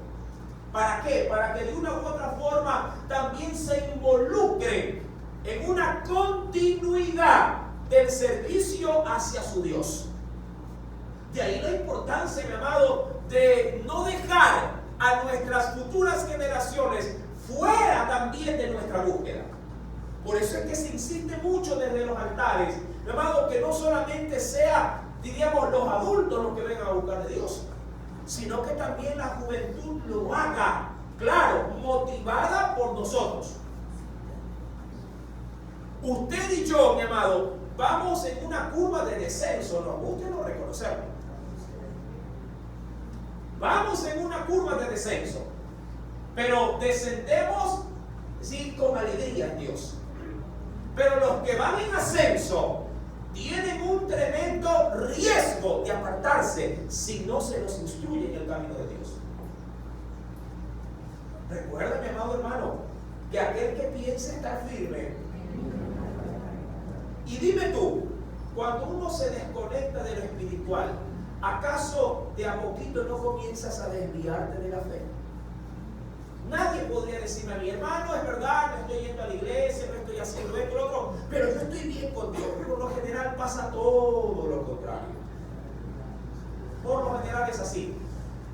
¿Para qué? Para que de una u otra forma también se involucren en una continuidad del servicio hacia su Dios. De ahí la importancia, mi amado, de no dejar a nuestras futuras generaciones fuera también de nuestra búsqueda. Por eso es que se insiste mucho desde los altares, mi amado, que no solamente sea, diríamos, los adultos los que vengan a buscar de Dios, sino que también la juventud lo haga, claro, motivada por nosotros. Usted y yo, mi amado, vamos en una curva de descenso, nos gusta no reconocerlo. Vamos en una curva de descenso, pero descendemos, sí, con alegría en Dios. Pero los que van en ascenso tienen un tremendo riesgo de apartarse si no se los instruye en el camino de Dios. Recuerda, mi amado hermano, que aquel que piense estar firme. Y dime tú, cuando uno se desconecta de lo espiritual, ¿acaso de a poquito no comienzas a desviarte de la fe? Nadie podría decirme a mi hermano, es verdad, no estoy yendo a la iglesia, no estoy haciendo esto, lo otro, pero yo estoy bien con Dios. Por lo general pasa todo lo contrario. Por lo general es así.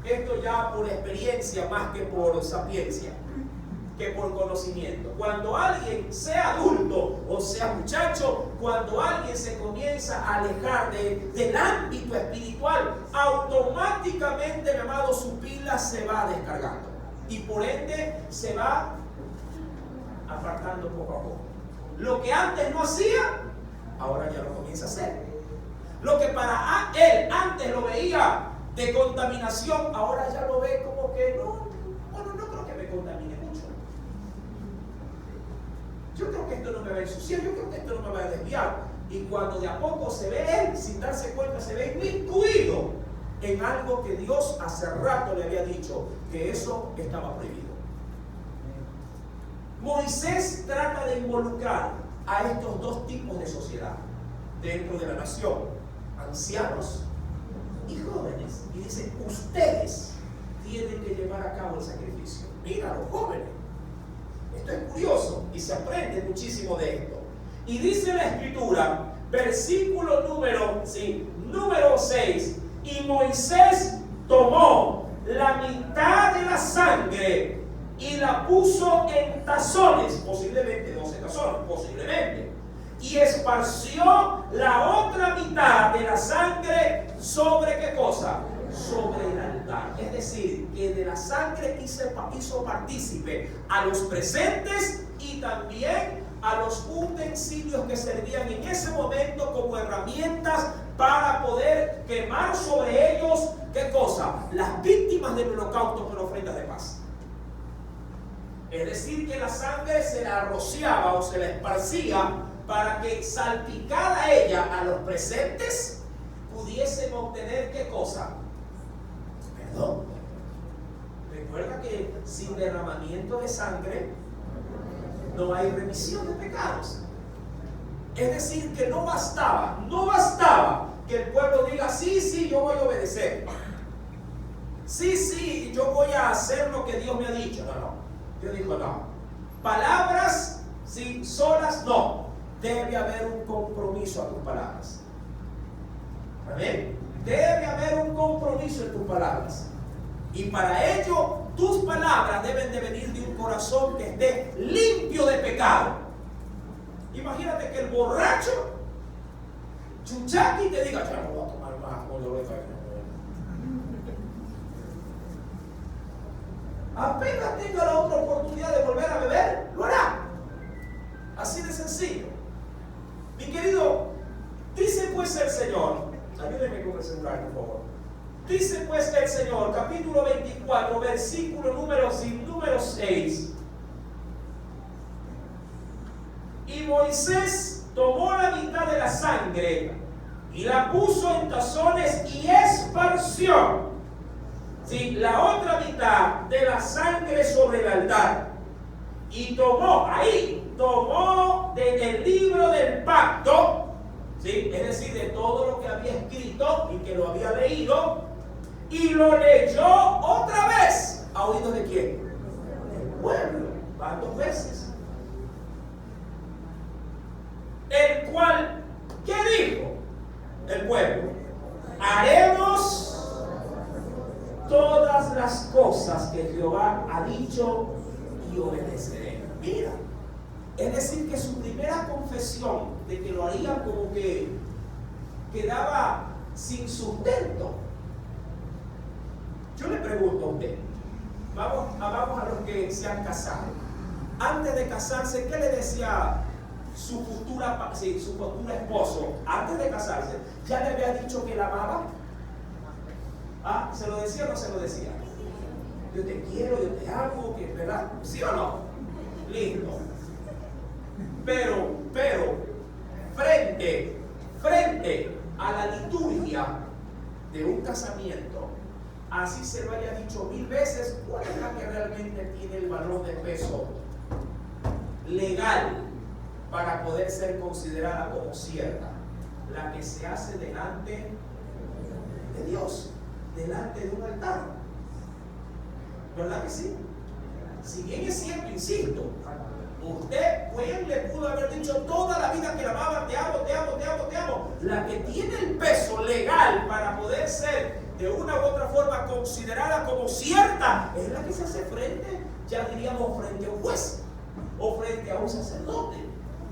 Esto ya por experiencia más que por sapiencia, que por conocimiento. Cuando alguien, sea adulto o sea muchacho, cuando alguien se comienza a alejar del ámbito espiritual, automáticamente, mi amado, su pila se va descargando. Y por ende se va apartando poco a poco. Lo que antes no hacía, ahora ya lo comienza a hacer. Lo que para él antes lo veía de contaminación, ahora ya lo ve como que no creo que me contamine mucho. Yo creo que esto no me va a ensuciar, yo creo que esto no me va a desviar. Y cuando de a poco se ve él, sin darse cuenta, se ve inmiscuido en algo que Dios hace rato le había dicho que eso estaba prohibido. Moisés trata de involucrar a estos dos tipos de sociedad dentro de la nación, ancianos y jóvenes, y dice, ustedes tienen que llevar a cabo el sacrificio. Mira, los jóvenes, esto es curioso y se aprende muchísimo de esto. Y dice la Escritura, versículo número 6, y Moisés tomó la mitad de la sangre y la puso en tazones, posiblemente 12 tazones, posiblemente, y esparció la otra mitad de la sangre sobre ¿qué cosa? Sobre el altar. Es decir, que de la sangre hizo partícipe a los presentes y también a los utensilios que servían en ese momento como herramientas para poder quemar sobre ellos, ¿qué cosa? Las víctimas del holocausto con ofrendas de paz. Es decir, que la sangre se la rociaba o se la esparcía para que salpicada ella a los presentes pudiesen obtener ¿qué cosa? Perdón. Recuerda que sin derramamiento de sangre no hay remisión de pecados. Es decir, que no bastaba que el pueblo diga, sí, yo voy a obedecer. Sí, yo voy a hacer lo que Dios me ha dicho. No. Dios dijo, no. Palabras, sí, solas, no. Debe haber un compromiso a tus palabras. Amén. Debe haber un compromiso en tus palabras. Y para ello, tus palabras deben de venir de un corazón que esté limpio de pecado. Imagínate que el borracho chuchaqui te diga, ya no voy a tomar más, apenas tenga la otra oportunidad de volver a beber, lo hará. Así de sencillo. Mi querido, dice pues el Señor, ayúdenme con el celular, por favor. Dice pues el Señor, capítulo 24, versículo número 6. Y Moisés tomó la mitad de la sangre y la puso en tazones y esparció la otra mitad de la sangre sobre el altar. Y tomó del libro del pacto, es decir, de todo lo que había escrito y que lo había leído, y lo leyó otra vez. ¿A oídos de quién? Del pueblo. Van 2 veces. El cual, ¿qué dijo el pueblo? Haremos todas las cosas que Jehová ha dicho y obedeceré. Mira, es decir, que su primera confesión de que lo haría como que quedaba sin sustento. Yo le pregunto a usted, vamos a los que se han casado. Antes de casarse, ¿qué le decía su futura esposo? Antes de casarse, ¿ya le había dicho que la amaba? ¿Se lo decía o no se lo decía? Yo te quiero, yo te amo, que ¿verdad? ¿Sí o no? Lindo. Pero frente a la liturgia de un casamiento, así se lo haya dicho 1000 veces, ¿cuál es la que realmente tiene el valor de peso legal para poder ser considerada como cierta? La que se hace delante de Dios, delante de un altar. ¿Verdad que sí? Si bien es cierto, insisto, usted pues le pudo haber dicho toda la vida que la amaba, te amo. La que tiene el peso legal para poder ser de una u otra forma considerada como cierta es la que se hace frente, ya diríamos, frente a un juez, o frente a un sacerdote,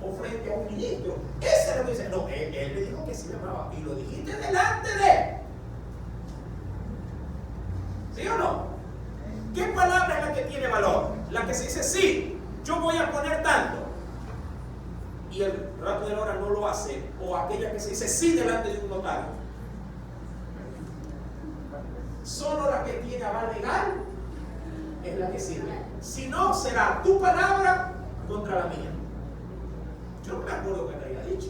o frente a un ministro. Esa es la que dice, no, él le dijo que sí me amaba, y lo dijiste delante de él. ¿Sí o no? ¿Qué palabra es la que tiene valor? La que se dice, sí, yo voy a poner tanto, y el rato de la hora no lo hace, o aquella que se dice sí delante de un notario. Solo la que tiene aval legal es la que sirve. Si no, será tu palabra contra la mía. Yo no me acuerdo que me haya dicho.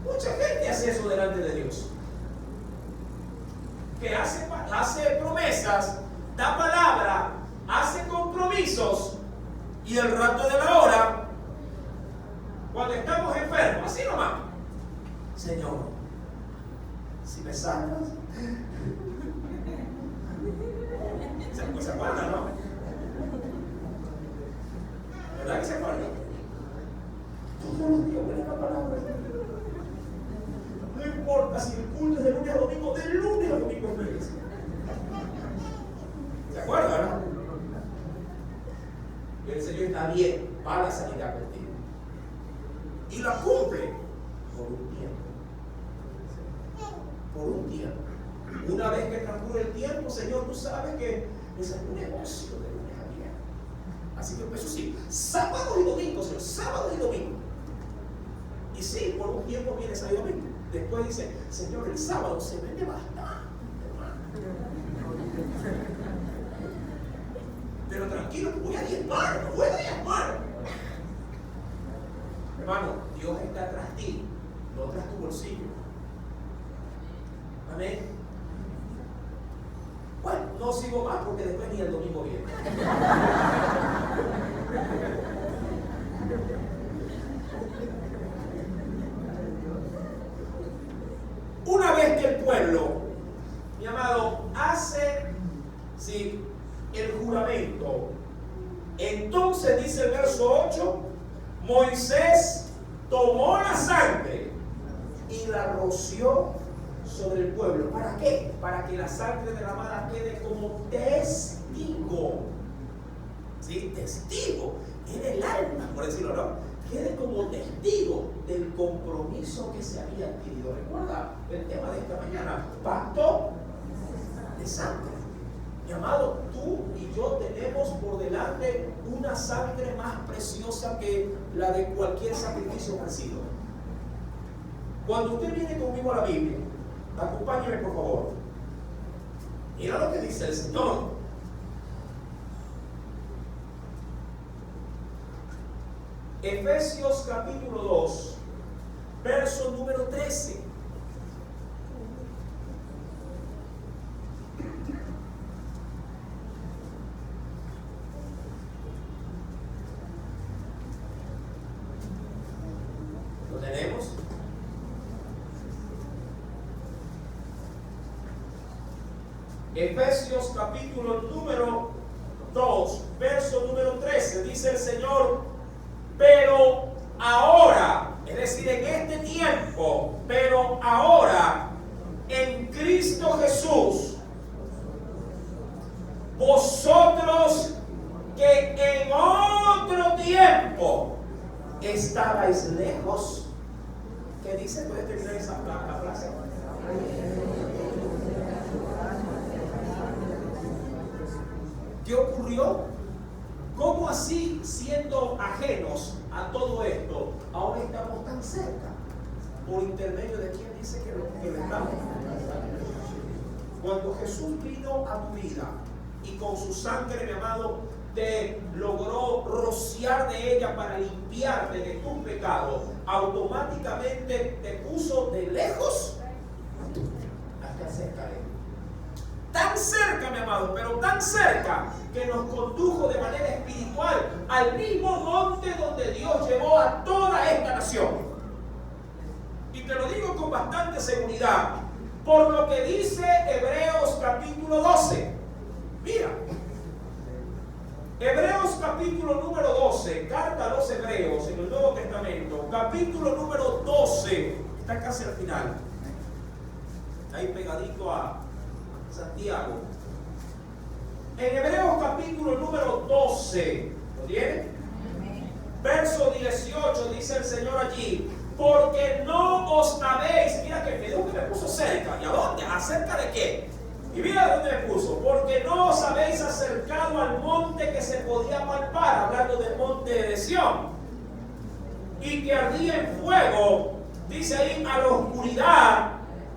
Mucha gente hace eso delante de Dios, que hace promesas, da palabra, hace compromisos, y el rato de la hora, cuando estamos enfermos, así nomás, Señor, si me sanas, ¿se acuerdan, no? ¿Verdad que se acuerdan? Todos los días huele la palabra. No importa si el culto es de lunes a domingo, de lunes a domingo es feliz. ¿Se acuerdan, no? Y el Señor está bien, va a la sanidad contigo. Y la cumple por un tiempo. Por un tiempo. Una vez que transcurre el tiempo, Señor, tú sabes que es un negocio de lunes a viernes. Así que eso sí, sábado y domingo, Señor, sábado y domingo. Y sí, por un tiempo viene sábado y domingo. Después dice, Señor, el sábado se vende bastante, hermano. pero tranquilo, que voy a diezmar, no voy a diezmar. Hermano, Dios está tras ti, no tras tu bolsillo. Amén. Bueno, no sigo más porque después ni el domingo viene. Una vez que el pueblo, mi amado, hace el juramento, entonces dice el verso 8, Moisés tomó la sangre y la roció sobre el pueblo. ¿Para qué? Para que la sangre derramada quede como testigo. ¿Sí? Testigo en el alma, por decirlo, ¿no? Quede como testigo del compromiso que se había adquirido. Recuerda el tema de esta mañana, pacto de sangre. Mi amado, tú y yo tenemos por delante una sangre más preciosa que la de cualquier sacrificio ofrecido. Cuando usted viene conmigo a la Biblia, acompáñeme por favor. Mira lo que dice el Señor. Efesios capítulo 2, verso número 13. ¿Lo tenemos? Efesios capítulo número 2, verso número 13, dice el Señor, pero ahora, es decir, en este tiempo, pero ahora, en Cristo Jesús, vosotros que en otro tiempo estabais lejos, ¿qué dice? ¿Puedes terminar esa frase? ¿Qué ocurrió? ¿Cómo así, siendo ajenos a todo esto, ahora estamos tan cerca? ¿Por intermedio de quién dice que lo estamos? Cuando Jesús vino a tu vida y con su sangre, mi amado, te logró rociar de ella para limpiarte de tus pecados, automáticamente te puso de lejos hasta cerca de él. Tan cerca, mi amado, pero tan cerca que nos condujo de manera espiritual al mismo monte donde Dios llevó a toda esta nación. Y te lo digo con bastante seguridad, por lo que dice Hebreos capítulo 12. Mira, Hebreos capítulo número 12, carta a los Hebreos en el Nuevo Testamento, capítulo número 12, está casi al final, ahí pegadito a Santiago. En Hebreos capítulo número 12, ¿lo tiene? Verso 18, dice el Señor allí, porque no os habéis, mira que me puso cerca, ¿y a dónde? ¿Acerca de qué? Y mira dónde me puso, porque no os habéis acercado al monte que se podía palpar, hablando del monte de Sión, y que ardía en fuego, dice ahí, a la oscuridad,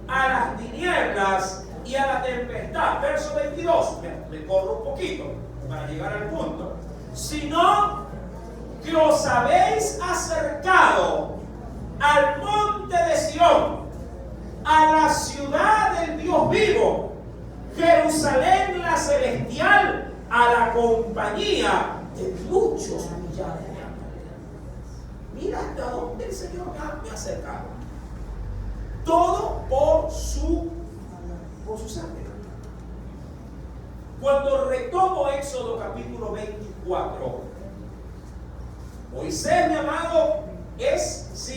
a las tinieblas y a la tempestad. Verso 22, me corro un poquito para llegar al punto. Sino que os habéis acercado al monte de Sión, a la ciudad del Dios vivo, Jerusalén la celestial, a la compañía de muchos millares de ángeles. Mira hasta dónde el Señor me ha acercado. Todo por su sangre. Cuando retomo Éxodo capítulo 24, Moisés, mi amado, es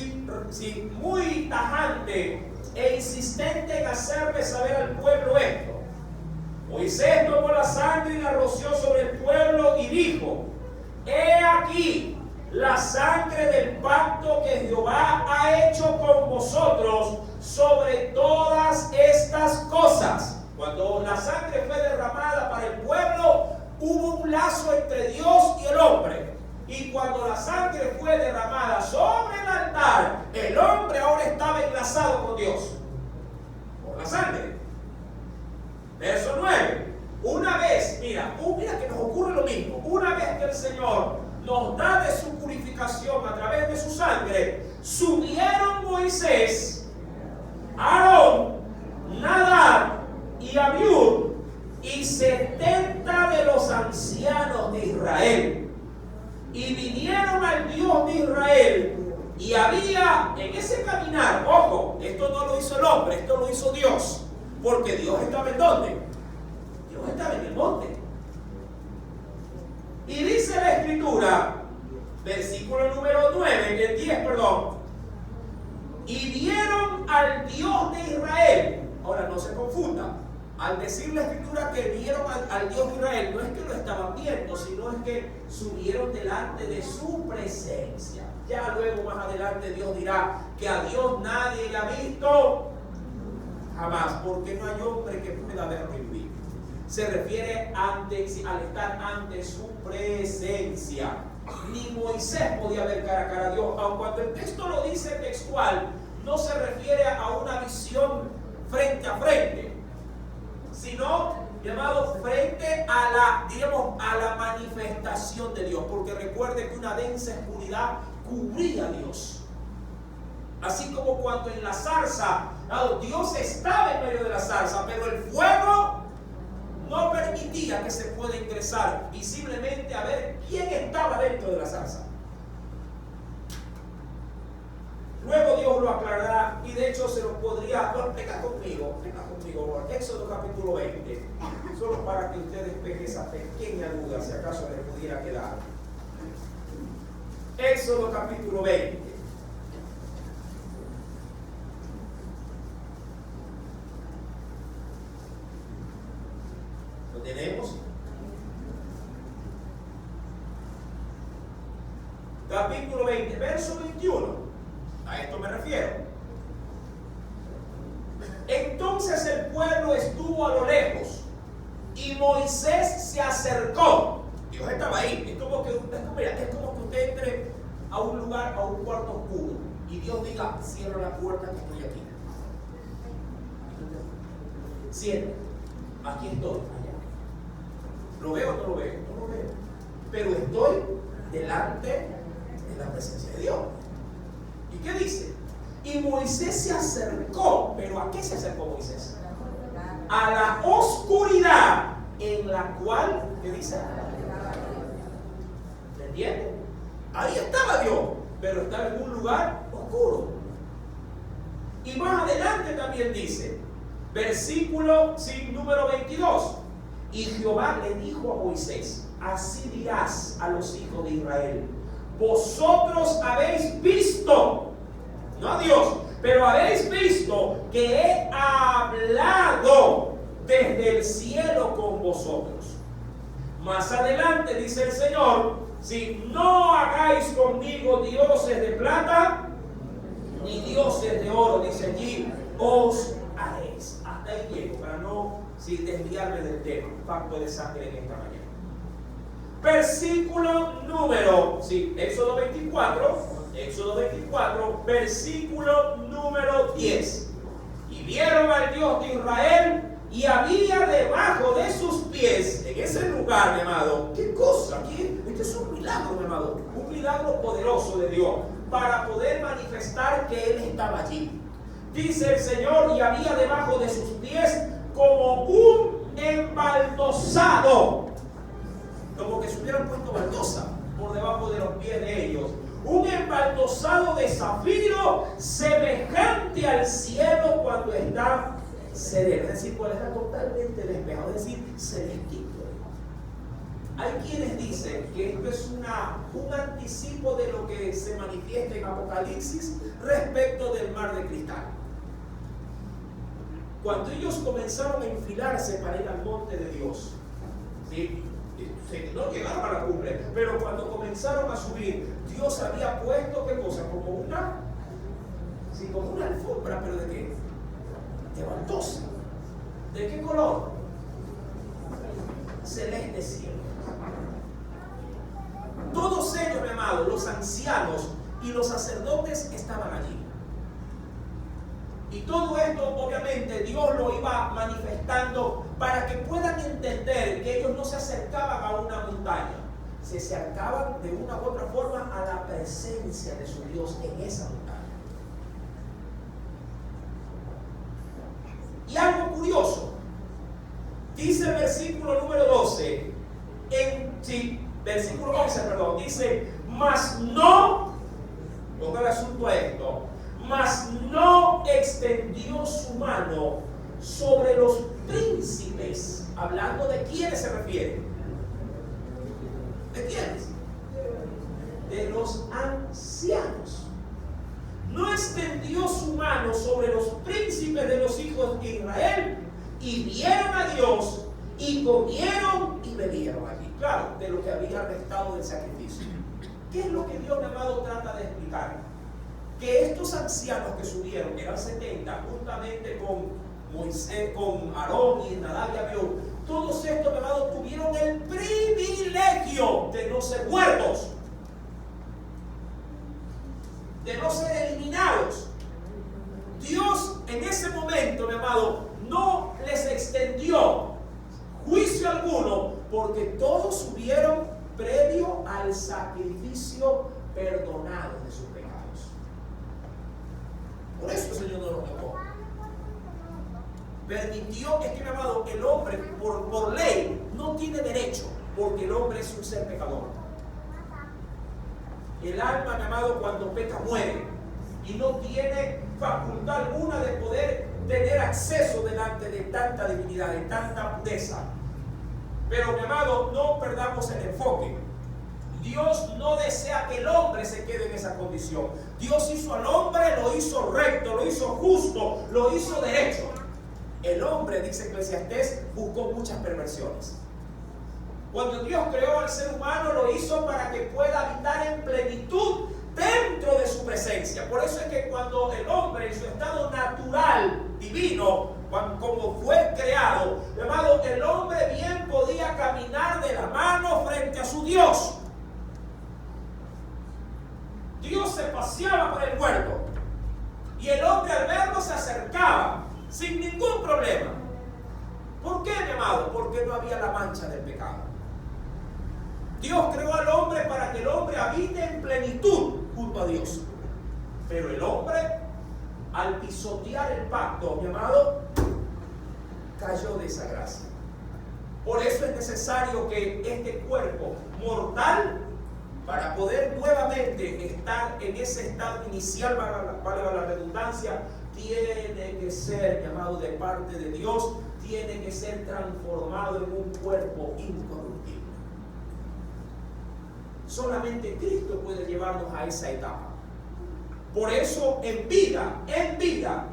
muy tajante e insistente en hacerle saber al pueblo esto. Moisés tomó la sangre y la roció sobre el pueblo y dijo: he aquí la sangre del pacto que Jehová ha hecho con vosotros sobre todas estas cosas. Cuando la sangre fue derramada para el pueblo, hubo un lazo entre Dios y el hombre. Y cuando la sangre fue derramada sobre el altar, el hombre ahora estaba enlazado con Dios por la sangre. Verso 9. Una vez, mira que nos ocurre lo mismo. Una vez que el Señor nos da de su purificación a través de su sangre, subieron Moisés, Aarón, Nadab y Abiú y 70 de los ancianos de Israel, y vinieron al Dios de Israel. Y había en ese caminar, ojo, esto no lo hizo el hombre, esto lo hizo Dios, porque Dios estaba en ¿dónde? Dios estaba en el monte. Y dice la Escritura, versículo número 9, el 10, perdón. Y vieron al Dios de Israel. Ahora no se confunda. Al decir la Escritura que vieron al Dios de Israel, no es que lo estaban viendo, sino es que subieron delante de su presencia. Ya luego más adelante Dios dirá que a Dios nadie le ha visto jamás, porque no hay hombre que pueda verlo y vivir. Se refiere al estar ante su presencia. Ni Moisés podía ver cara a cara a Dios, aun cuando el texto lo dice textual, no se refiere a una visión frente a frente, sino llamado frente a la manifestación de Dios, porque recuerde que una densa oscuridad cubría a Dios. Así como cuando en la zarza, Dios estaba en medio de la zarza, pero el fuego no permitía que se pueda ingresar visiblemente a ver quién estaba dentro de la zarza. Luego Dios lo aclarará, y de hecho se lo podría. Bueno, venga conmigo, Éxodo capítulo 20, solo para que usted despeje esa pequeña duda, si acaso le pudiera quedar. Éxodo capítulo 20. ¿Lo tenemos? Capítulo 20, verso 21. A esto me refiero. Entonces el pueblo estuvo a lo lejos y Moisés se acercó. Dios estaba ahí. Es como que usted entre a un lugar, a un cuarto oscuro, y Dios diga: cierra la puerta que estoy aquí. Cierra. Aquí estoy, allá. ¿Lo veo o no lo veo? No lo veo. Pero estoy delante de la presencia de Dios. ¿Y qué dice? Y Moisés se acercó. ¿Pero a qué se acercó Moisés? A la oscuridad en la cual, ¿qué dice? ¿Me entiende? Ahí estaba Dios, pero estaba en un lugar oscuro. Y más adelante también dice, versículo número 22. Y Jehová le dijo a Moisés: así dirás a los hijos de Israel: vosotros habéis visto, no a Dios, pero habéis visto que he hablado desde el cielo con vosotros. Más adelante dice el Señor: si no hagáis conmigo dioses de plata ni dioses de oro, dice allí, os haréis. Hasta ahí llego, para no desviarme del tema. Pacto de sangre en esta mañana. Versículo número, Éxodo 24, versículo número 10. Y vieron al Dios de Israel, y había debajo de sus pies, en ese lugar, mi amado, ¿qué cosa? Aquí, este es un milagro, mi amado, un milagro poderoso de Dios, para poder manifestar que Él estaba allí. Dice el Señor: y había debajo de sus pies como un embaldosado, como que se hubieran puesto baldosa por debajo de los pies de ellos, un embaldosado de zafiro semejante al cielo cuando está sereno, es decir, cuando está totalmente despejado, es decir, celestito. Hay quienes dicen que esto es un anticipo de lo que se manifiesta en Apocalipsis respecto del mar de cristal. Cuando ellos comenzaron a enfilarse para ir al monte de Dios, ¿sí? No llegaron a la cumbre, pero cuando comenzaron a subir, Dios había puesto, ¿qué cosa? Como una alfombra, pero ¿de qué? De baldosa. ¿De qué color? Celeste cielo. Todos ellos, mi amado, los ancianos y los sacerdotes estaban allí. Y todo esto, obviamente, Dios lo iba manifestando para que puedan entender que ellos no se acercaban a una montaña, se acercaban de una u otra forma a la presencia de su Dios en esa montaña. Y algo curioso, dice el versículo número 12, versículo 11, perdón, dice, mas no, ponga el asunto a esto, mas no extendió su mano sobre los príncipes. Hablando de quiénes se refiere. ¿De quiénes? De los ancianos. No extendió su mano sobre los príncipes de los hijos de Israel, y vieron a Dios y comieron y bebieron allí. Claro, de lo que había restado del sacrificio. ¿Qué es lo que Dios, mi amado, trata de explicar? Que estos ancianos que subieron, que eran 70, juntamente con Moisés, con Aarón y Nadab y Abiú, todos estos, mi amado, tuvieron el privilegio de no ser muertos, de no ser eliminados. Dios en ese momento, mi amado, no les extendió juicio alguno, porque todos subieron previo al sacrificio perdonado de sus pecados. Por eso el Señor no lo tocó. Permitió, es que, mi amado, el hombre por ley no tiene derecho, porque el hombre es un ser pecador. El alma, mi amado, cuando peca muere y no tiene facultad alguna de poder tener acceso delante de tanta divinidad, de tanta pureza. Pero, mi amado, no perdamos el enfoque. Dios no desea que el hombre se quede en esa condición. Dios hizo al hombre, lo hizo recto, lo hizo justo, lo hizo derecho. El hombre, dice Eclesiastés, buscó muchas perversiones. Cuando Dios creó al ser humano, lo hizo para que pueda habitar en plenitud dentro de su presencia. Por eso es que cuando el hombre, en su estado natural, divino, como fue creado, amado, el hombre bien podía caminar de la mano frente a su Dios. Dios se paseaba por el huerto y el hombre al verlo se acercaba sin ningún problema. ¿Por qué, mi amado? Porque no había la mancha del pecado. Dios creó al hombre para que el hombre habite en plenitud junto a Dios. Pero el hombre, al pisotear el pacto, mi amado, cayó de esa gracia. Por eso es necesario que este cuerpo mortal, para poder nuevamente estar en ese estado inicial, valga la redundancia, tiene que ser, llamado de parte de Dios, tiene que ser transformado en un cuerpo incorruptible. Solamente Cristo puede llevarnos a esa etapa. Por eso en vida,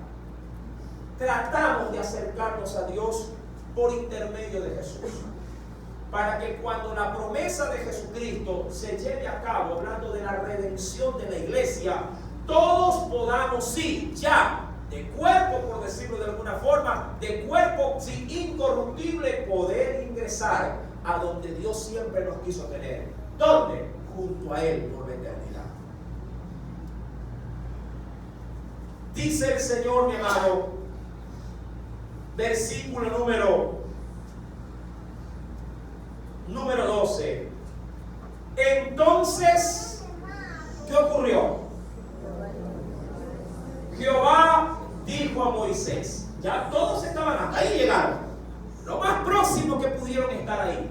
tratamos de acercarnos a Dios por intermedio de Jesús. Para que cuando la promesa de Jesucristo se lleve a cabo, hablando de la redención de la iglesia, todos podamos, sí, ya, de cuerpo, por decirlo de alguna forma, de cuerpo, sí, incorruptible, poder ingresar a donde Dios siempre nos quiso tener. ¿Dónde? Junto a Él por la eternidad. Dice el Señor, mi amado, versículo número 12. Entonces, ¿qué ocurrió? Jehová dijo a Moisés, ya todos estaban hasta ahí, llegaron, lo más próximo que pudieron estar ahí.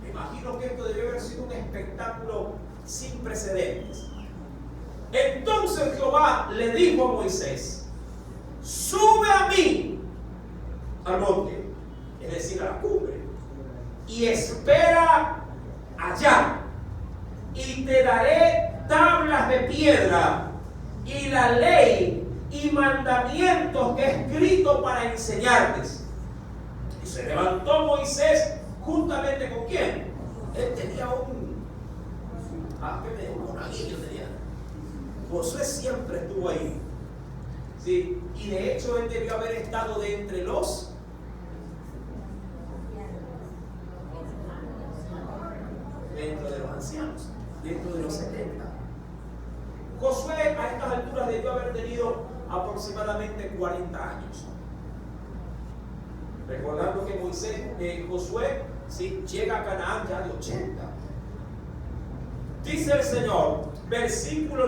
Me imagino que esto debió haber sido un espectáculo sin precedentes. Entonces Jehová le dijo a Moisés, sube a mí al monte, es decir, a la cumbre, y espera allá, y te daré tablas de piedra y la ley y mandamientos que he escrito para enseñarles. Y se levantó Moisés juntamente con quién. Él tenía un monaguillo tenía. Josué siempre estuvo ahí. ¿Sí? Y de hecho él debió haber estado de entre los ancianos, dentro de los 70. Josué a estas alturas debió haber tenido aproximadamente 40 años. Recordando que Josué llega a Canaán ya de 80. Dice el Señor, versículo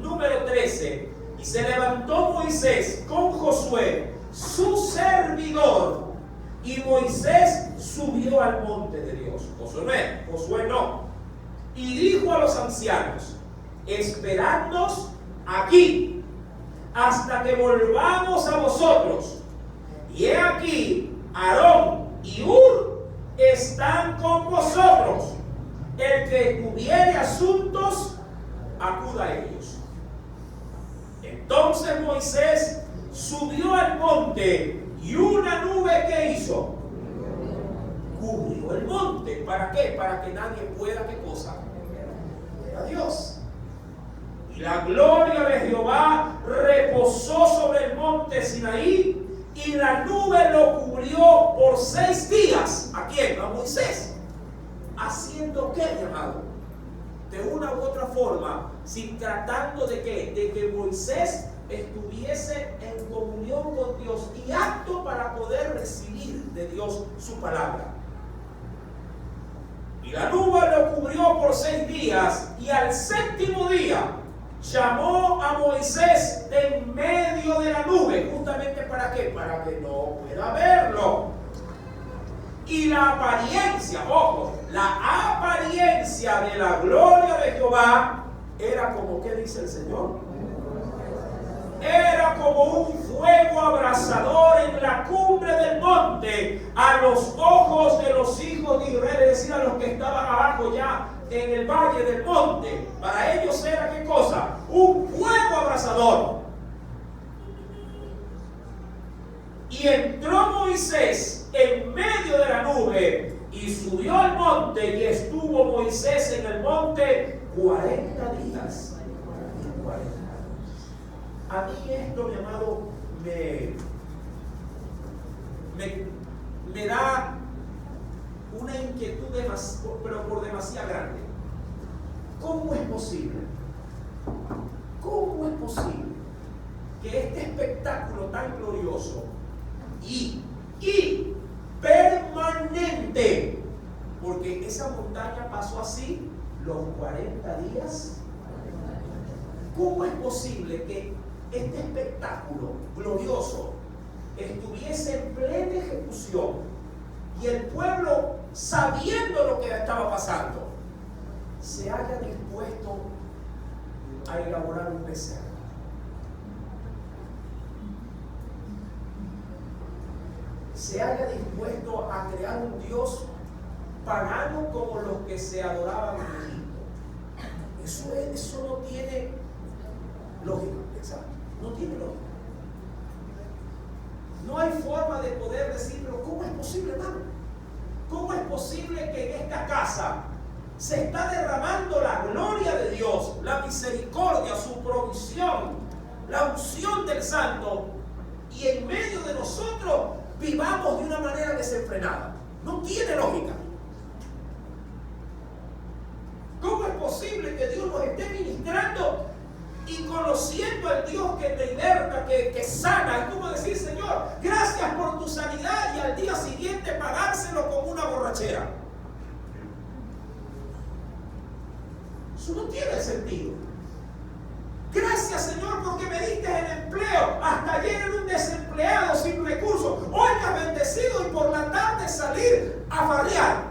número 13, y se levantó Moisés con Josué, su servidor, y Moisés subió al monte de Dios. Josué no. Y dijo a los ancianos, esperadnos aquí hasta que volvamos a vosotros. Y he aquí, Aarón y Hur están con vosotros. El que tuviere asuntos, acuda a ellos. Entonces Moisés subió al monte, y una nube, ¿qué hizo? Cubrió el monte. ¿Para qué? Para que nadie pueda, ¿qué cosa? Ver a Dios. Y la gloria de Jehová reposó sobre el monte Sinaí, y la nube lo cubrió por 6 días. ¿A quién? A Moisés. ¿Haciendo qué, mi amado? De una u otra forma, tratando de ¿qué? De que Moisés estuviese en comunión con Dios y apto para poder recibir de Dios su palabra. Y la nube lo cubrió por 6 días, y al 7º día llamó a Moisés de en medio de la nube. ¿Justamente para qué? Para que no pueda verlo. Y la apariencia, ojo, la apariencia de la gloria de Jehová era como, ¿qué dice el Señor? Era como un fuego abrasador en la cumbre del monte a los ojos de los hijos de Israel, es decir, a los que estaban abajo ya en el valle del monte. Para ellos era, ¿qué cosa? Un fuego abrasador. Y entró Moisés en medio de la nube y subió al monte, y estuvo Moisés en el monte 40 días. A mí esto, mi amado, me da una inquietud pero por demasiado grande. ¿Cómo es posible? ¿Cómo es posible que este espectáculo tan glorioso y permanente, porque esa montaña pasó así los 40 días, ¿cómo es posible que este espectáculo glorioso estuviese en plena ejecución y el pueblo, sabiendo lo que estaba pasando, se haya dispuesto a elaborar un becerro? Se haya dispuesto a crear un Dios pagano como los que se adoraban en Egipto. Eso no tiene lógica, exacto. No tiene lógica. No hay forma de poder decir, pero ¿cómo es posible, hermano? ¿Cómo es posible que en esta casa se está derramando la gloria de Dios, la misericordia, su provisión, la unción del Santo, y en medio de nosotros vivamos de una manera desenfrenada? No tiene lógica. ¿Cómo es posible que Dios nos esté ministrando y conociendo al Dios que te liberta, que sana? Es como decir, Señor, gracias por tu sanidad, y al día siguiente pagárselo con una borrachera. Eso no tiene sentido. Gracias, Señor, porque me diste el empleo. Hasta ayer era un desempleado sin recursos. Hoy me has bendecido, y por la tarde salir a farrear.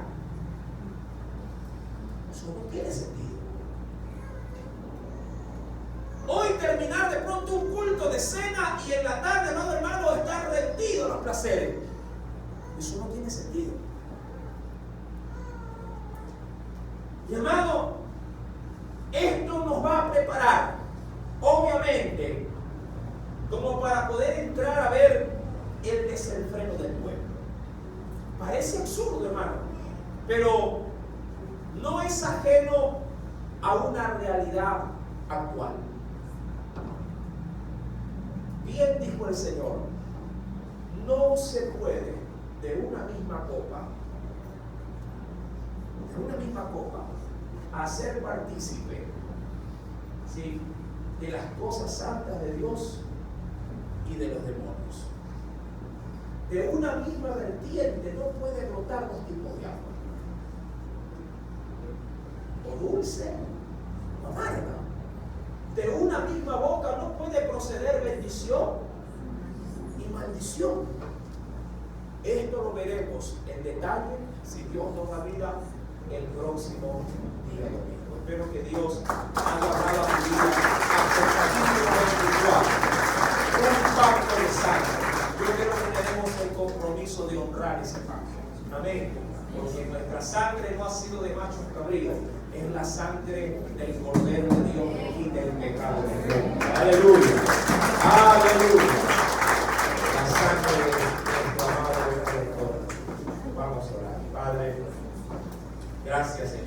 Eso no tiene sentido. Hoy terminar de pronto un culto de cena y en la tarde, amado hermano, estar rendido a los placeres. Eso no tiene sentido. Y hermano, esto nos va a preparar, obviamente, como para poder entrar a ver el desenfreno del pueblo. Parece absurdo, hermano, pero no es ajeno a una realidad actual. Bien dijo el Señor, no se puede de una misma copa hacer partícipe, ¿sí?, de las cosas santas de Dios y de los demonios. De una misma vertiente no puede brotar dos tipos de agua. O dulce o amarga. De una misma boca no puede proceder bendición y maldición. Esto lo veremos en detalle, si Dios nos da vida, el próximo día domingo. Espero que Dios haya hablado a tu vida acerca espiritual, un pacto de sangre. Yo creo que tenemos el compromiso de honrar ese pacto. Amén. Porque nuestra sangre no ha sido de machos cabríos, es la sangre del Cordero de Dios que quita el pecado del mundo. Aleluya. Aleluya. La sangre de nuestro amado Redentor. Vamos a orar. Padre, gracias, Señor.